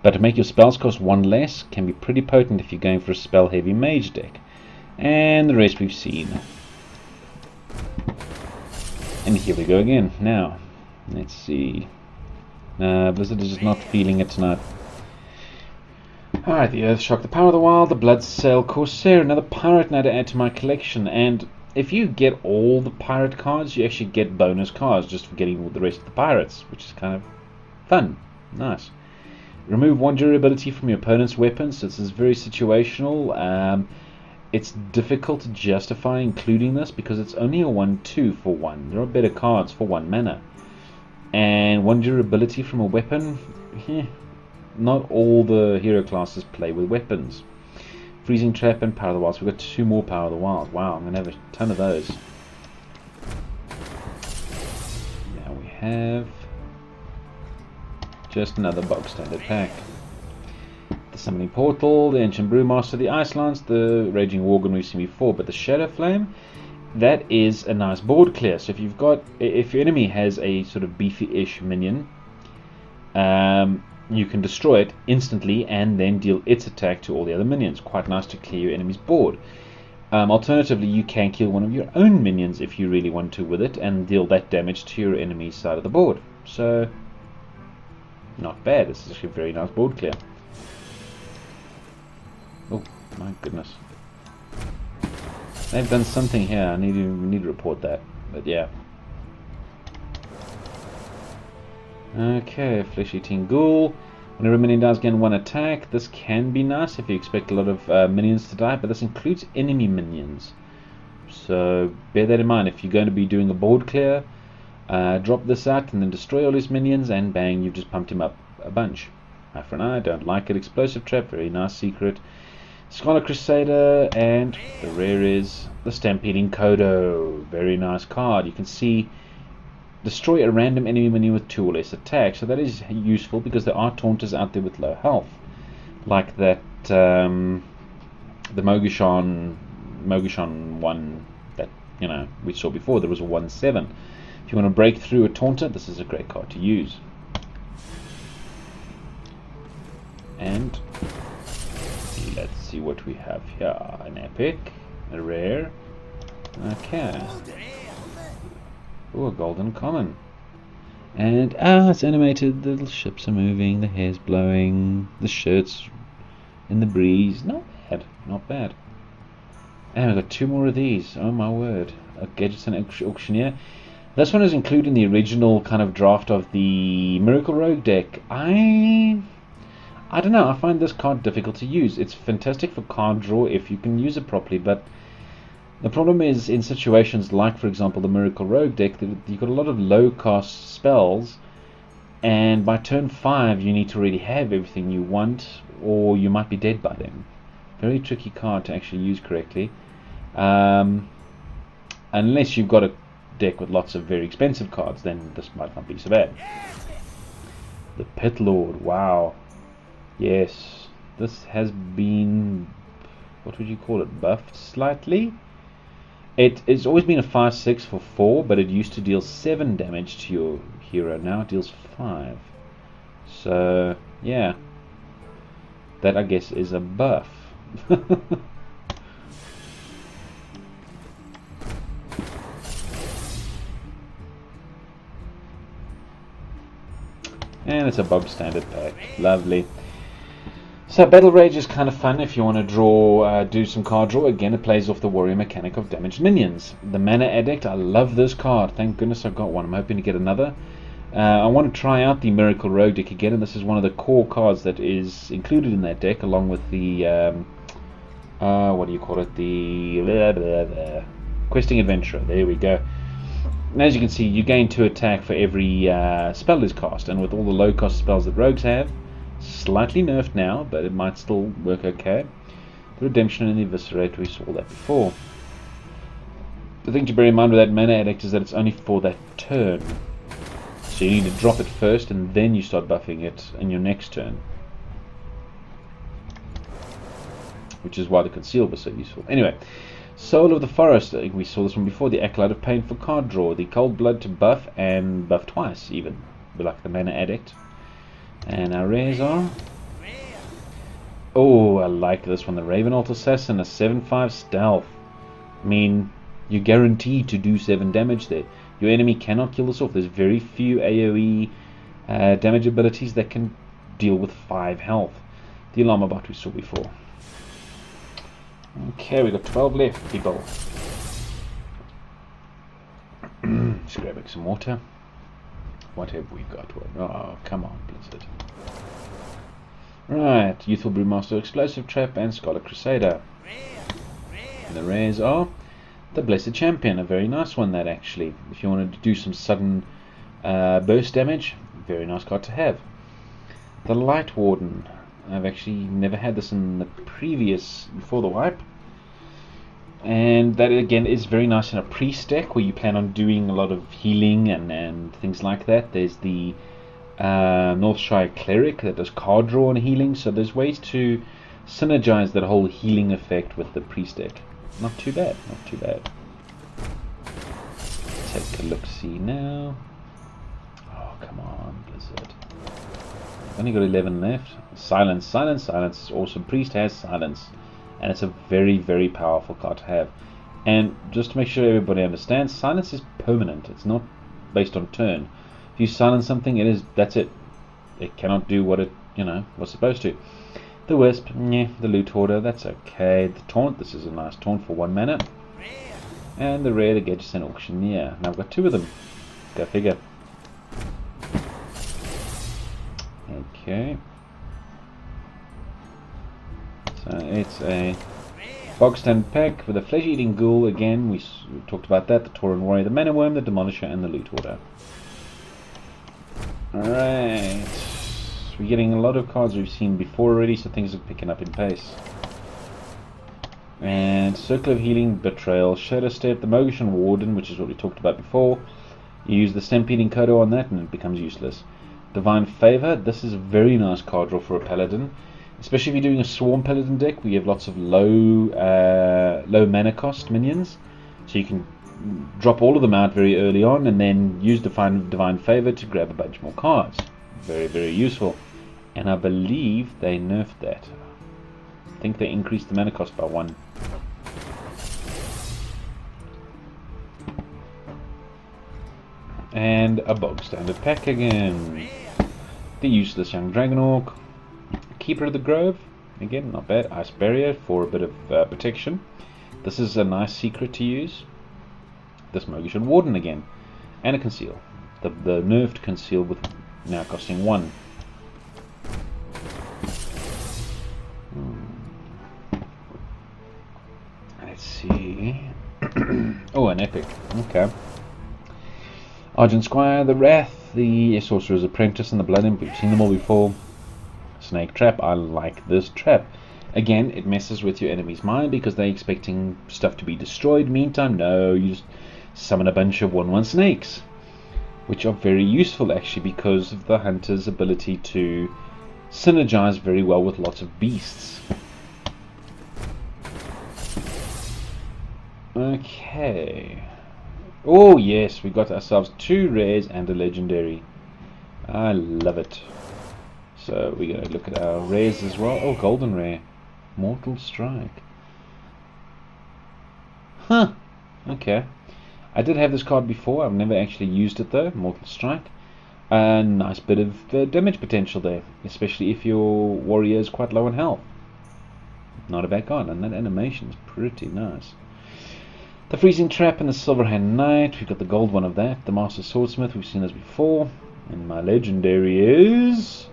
But to make your spells cost one less can be pretty potent if you're going for a spell heavy mage deck. And the rest we've seen. And here we go again. Now, let's see. Blizzard is just not feeling it tonight. Alright, the Earthshock, the Power of the Wild, the Bloodsail Corsair, another pirate now to add to my collection. And if you get all the pirate cards, you actually get bonus cards just for getting all the rest of the pirates, which is kind of fun. Nice. Remove one durability from your opponent's weapons. This is very situational. It's difficult to justify including this because it's only a 1/2 for 1. There are better cards for 1 mana. And one durability from a weapon, not all the hero classes play with weapons. Freezing Trap and Power of the Wild. So we've got 2 more Power of the Wild. Wow, I'm going to have a ton of those. Now we have just another bog standard pack. The Summoning Portal, the Ancient Brewmaster, the Ice Lance, the Raging Worgen we've seen before, but the Shadow Flame, that is a nice board clear. So if your enemy has a sort of beefy-ish minion, you can destroy it instantly and then deal its attack to all the other minions. Quite nice to clear your enemy's board. Alternatively, you can kill one of your own minions if you really want to with it and deal that damage to your enemy's side of the board. So, not bad. This is actually a very nice board clear. Oh my goodness. They've done something here. I need to report that. But yeah. Okay, Flesh Eating Ghoul. Whenever a minion dies, gain 1 attack. This can be nice if you expect a lot of minions to die, but this includes enemy minions. So bear that in mind. If you're going to be doing a board clear, drop this out and then destroy all his minions, and bang, you've just pumped him up a bunch. Eye for an eye, don't like it. Explosive Trap, very nice secret. Scarlet Crusader, and the rare is the Stampeding Kodo. Very nice card. You can see destroy a random enemy minion with 2 or less attacks. So that is useful because there are taunters out there with low health. Like that, the Mogushan one that, we saw before. There was a 1/7. If you want to break through a taunter, this is a great card to use. And let's see what we have here. An epic, a rare. Okay. Oh, a golden common. And it's animated. The little ships are moving, the hair's blowing, the shirt's in the breeze. Not bad, not bad. And we've got 2 more of these. Oh my word. A Gadgets and Auctioneer. This one is included in the original kind of draft of the Miracle Rogue deck. I don't know, I find this card difficult to use. It's fantastic for card draw if you can use it properly, but the problem is in situations like, for example, the Miracle Rogue deck, that you've got a lot of low-cost spells, and by turn 5 you need to really have everything you want, or you might be dead by then. Very tricky card to actually use correctly, unless you've got a deck with lots of very expensive cards, then this might not be so bad. The Pit Lord, wow. Yes, this has been, what would you call it, buffed slightly? It's always been a 5/6 for 4, but it used to deal 7 damage to your hero. Now it deals 5. So, yeah. That, I guess, is a buff. And it's a bog standard pack. Lovely. So Battle Rage is kind of fun if you want to draw, do some card draw. Again, it plays off the warrior mechanic of damaged minions. The Mana Addict, I love this card. Thank goodness I've got one. I'm hoping to get another. I want to try out the Miracle Rogue deck again, and this is one of the core cards that is included in that deck, along with the, what do you call it, the Questing Adventurer. There we go. And as you can see, you gain 2 attack for every spell is cast, and with all the low cost spells that rogues have, slightly nerfed now, but it might still work okay. The Redemption and the Eviscerate, we saw that before. The thing to bear in mind with that Mana Addict is that it's only for that turn. So you need to drop it first, and then you start buffing it in your next turn. which is why the conceal was so useful. Anyway, Soul of the Forest, I think we saw this one before, the Acolyte of Pain for card draw, the Cold Blood to buff, and buff twice even, but like the Mana Addict. And our rares are... oh, I like this one, the Ravenalt Assassin, a 7/5 stealth. I mean, you're guaranteed to do 7 damage there. Your enemy cannot kill this off. There's very few AoE damage abilities that can deal with 5 health. The Alarm Bot we saw before. Okay, we got 12 left, people. Just grabbing some water. What have we got? Oh, come on, Blizzard. Right, Youthful Brewmaster, Explosive Trap, and Scarlet Crusader. And the rares are the Blessed Champion, a very nice one that actually. If you wanted to do some sudden burst damage, very nice card to have. The Light Warden. I've actually never had this in the previous, before the wipe. And that again is very nice in a pre-stack where you plan on doing a lot of healing and things like that. There's the Northshire Cleric that does card draw and healing, so there's ways to synergize that whole healing effect with the pre-stack. Not too bad, not too bad. Take a look-see now. Oh, come on, Blizzard. Only got 11 left. Silence, silence, silence is awesome. Priest has silence, and it's a very, very powerful card to have. And just to make sure everybody understands, silence is permanent. It's not based on turn. If you silence something, that's it. It cannot do what it was supposed to. The Wisp, yeah. The Loot Hoarder, that's okay. The Taunt, this is a nice taunt for 1 mana. And the rare, the Gadgetzan Auctioneer. Now I've got 2 of them. Go figure. Okay. So it's a bog standard pack with a flesh-eating ghoul again. We talked about that. The Tauren Warrior, the Mana Worm, the Demolisher, and the Loot Hoarder. Alright. We're getting a lot of cards we've seen before already, so things are picking up in pace. And Circle of Healing, Betrayal, Shadow Step, the Mogishan Warden, which is what we talked about before. You use the Stampeding Kodo on that and it becomes useless. Divine Favor, this is a very nice card draw for a Paladin. Especially if you're doing a Swarm Paladin deck where you have lots of low mana cost minions. So you can drop all of them out very early on and then use Divine Favor to grab a bunch more cards. Very, very useful. And I believe they nerfed that. I think they increased the mana cost by 1. And a bog standard pack again. The Useless Young Dragonhawk. Keeper of the Grove. Again, not bad. Ice Barrier for a bit of protection. This is a nice secret to use. This Mogishan Warden again. And a Conceal. The nerfed Conceal with now costing 1. Let's see. Oh, an epic. Okay. Argent Squire, the Wrath, the Sorcerer's Apprentice, and the Blood Imp. We've seen them all before. Snake Trap. I like this trap. Again, it messes with your enemy's mind because they're expecting stuff to be destroyed. Meantime, no, you just summon a bunch of 1/1 snakes, which are very useful actually because of the hunter's ability to synergize very well with lots of beasts. Okay. Oh yes, we got ourselves 2 rares and a legendary. I love it. So we're going to look at our rares as well. Oh, golden rare. Mortal Strike. Huh. Okay. I did have this card before. I've never actually used it though. Mortal Strike. A nice bit of damage potential there. Especially if your warrior is quite low on health. Not a bad card. And that animation is pretty nice. The Freezing Trap and the Silverhand Knight. We've got the gold one of that. The Master Swordsmith. We've seen this before. And my legendary is...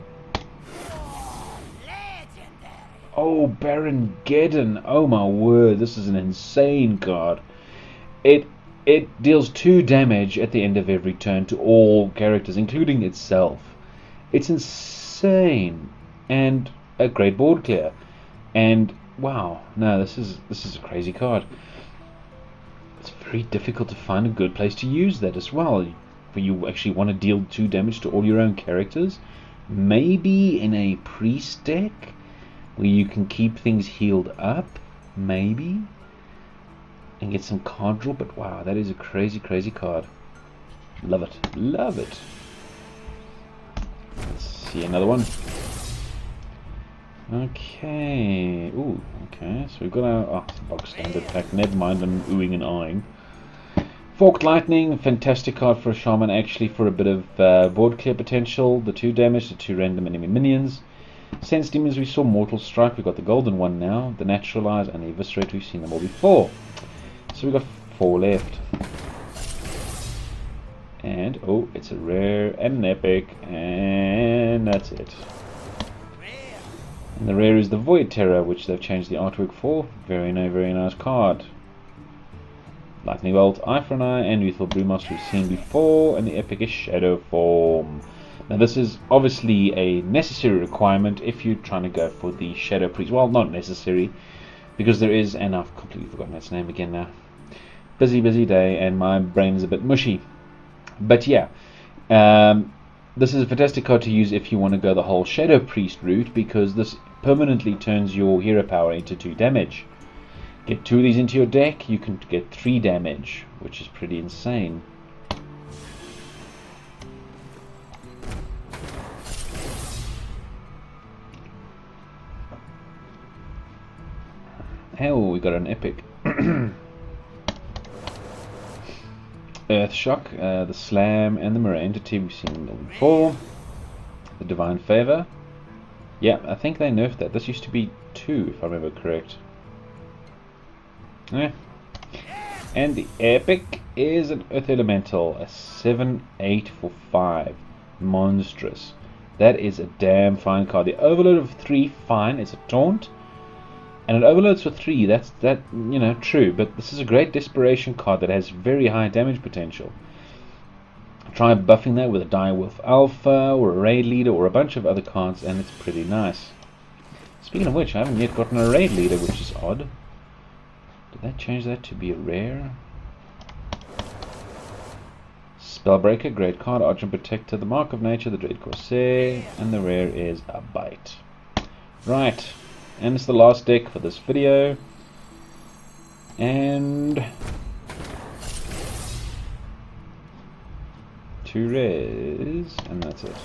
oh, Baron Geddon. Oh my word, this is an insane card. It deals 2 damage at the end of every turn to all characters, including itself. It's insane. And a great board clear. And wow, no, this is a crazy card. It's very difficult to find a good place to use that as well. Where you actually want to deal 2 damage to all your own characters. Maybe in a priest deck. where you can keep things healed up, maybe, and get some card draw. But wow, that is a crazy, crazy card. Love it, love it. Let's see another one. Okay. Ooh. Okay. So we've got our box standard pack. Never mind. I'm oohing and eyeing. Forked Lightning, fantastic card for a shaman, actually, for a bit of board clear potential. The 2 damage, the 2 random enemy minions. Sense Demons, we saw Mortal Strike, we've got the golden one now, the Naturalize and the Eviscerate, we've seen them all before. So we've got 4 left. And, oh, it's a rare and an epic, and that's it. And the rare is the Void Terror, which they've changed the artwork for. Very nice card. Lightning Bolt, Eye for an Eye, and Youthful Brewmaster we've seen before, and the epic is Shadow Form. Now this is obviously a necessary requirement if you're trying to go for the Shadow Priest. Well, not necessary, because there is, and I've completely forgotten its name again now. Busy day, and my brain is a bit mushy. But yeah, this is a fantastic card to use if you want to go the whole Shadow Priest route, because this permanently turns your hero power into 2 damage. Get 2 of these into your deck, you can get 3 damage, which is pretty insane. Oh, we got an epic. Earth Shock, the Slam, and the Mirror Entity we've seen them before. The Divine Favor. Yeah, I think they nerfed that. This used to be 2, if I remember correct. Yeah. And the epic is an Earth Elemental, a 7/8 for 5. Monstrous. That is a damn fine card. The Overload of 3, fine. It's a taunt. And it overloads for 3, that's true, but this is a great desperation card that has very high damage potential. Try buffing that with a Direwolf Alpha, or a Raid Leader, or a bunch of other cards, and it's pretty nice. Speaking of which, I haven't yet gotten a Raid Leader, which is odd. Did they change that to be a rare? Spellbreaker, great card. Argent Protector, the Mark of Nature, the Dread Corsair, and the rare is a Bite. Right. And it's the last deck for this video, and 2 rares, and that's it.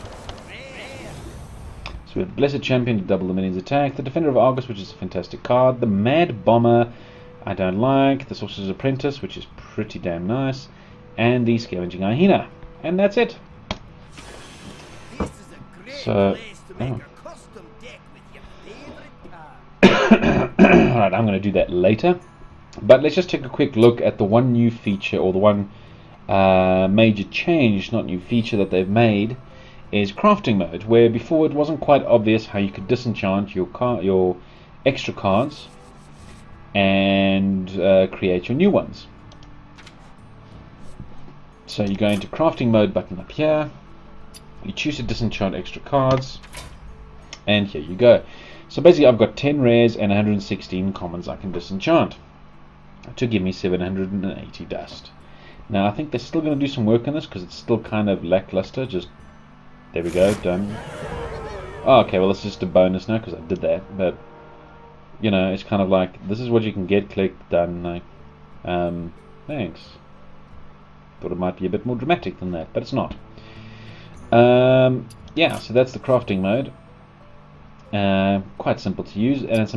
So we have Blessed Champion to double the minion's attack, the Defender of Argus, which is a fantastic card, the Mad Bomber I don't like, the Sorcerer's Apprentice, which is pretty damn nice, and the Scavenging Hyena, and that's it. So, Alright, I'm going to do that later, but let's just take a quick look at the one new feature, or the one major change, not new feature, that they've made, is crafting mode, where before it wasn't quite obvious how you could disenchant your extra cards and create your new ones. So you go into crafting mode button up here, you choose to disenchant extra cards, and here you go. So basically I've got 10 rares and 116 commons I can disenchant to give me 780 dust. Now I think they're still going to do some work on this because it's still kind of lackluster. Just there we go, done. Oh, okay, well it's just a bonus now because I did that, but you know, it's kind of like this is what you can get, click, done. Like, thanks. Thought it might be a bit more dramatic than that, but it's not. Yeah, so that's the crafting mode. Quite simple to use, and it's a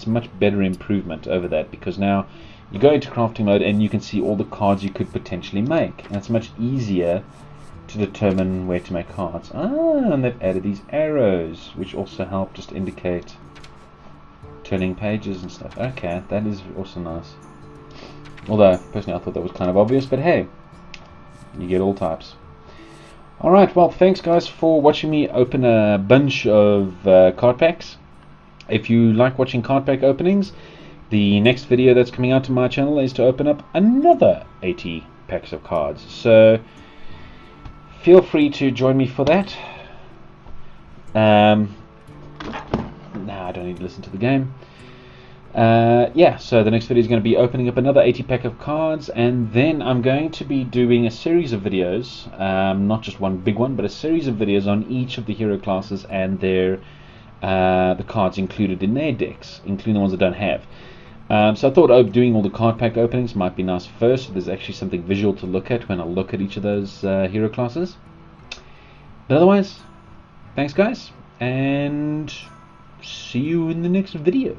much better improvement over that, because now you go into crafting mode and you can see all the cards you could potentially make, and it's much easier to determine where to make cards. And they've added these arrows, which also help just indicate turning pages and stuff. Okay, that is also nice. Although personally I thought that was kind of obvious, but hey, you get all types. Alright, well, thanks guys for watching me open a bunch of card packs. If you like watching card pack openings, the next video that's coming out to my channel is to open up another 80 packs of cards. So feel free to join me for that. Now I don't need to listen to the game. Yeah, so the next video is going to be opening up another 80 pack of cards, and then I'm going to be doing a series of videos, not just one big one, but a series of videos on each of the hero classes and their the cards included in their decks, including the ones that don't have. So I thought doing all the card pack openings might be nice first, so there's actually something visual to look at when I look at each of those hero classes. But otherwise, thanks guys, and see you in the next video.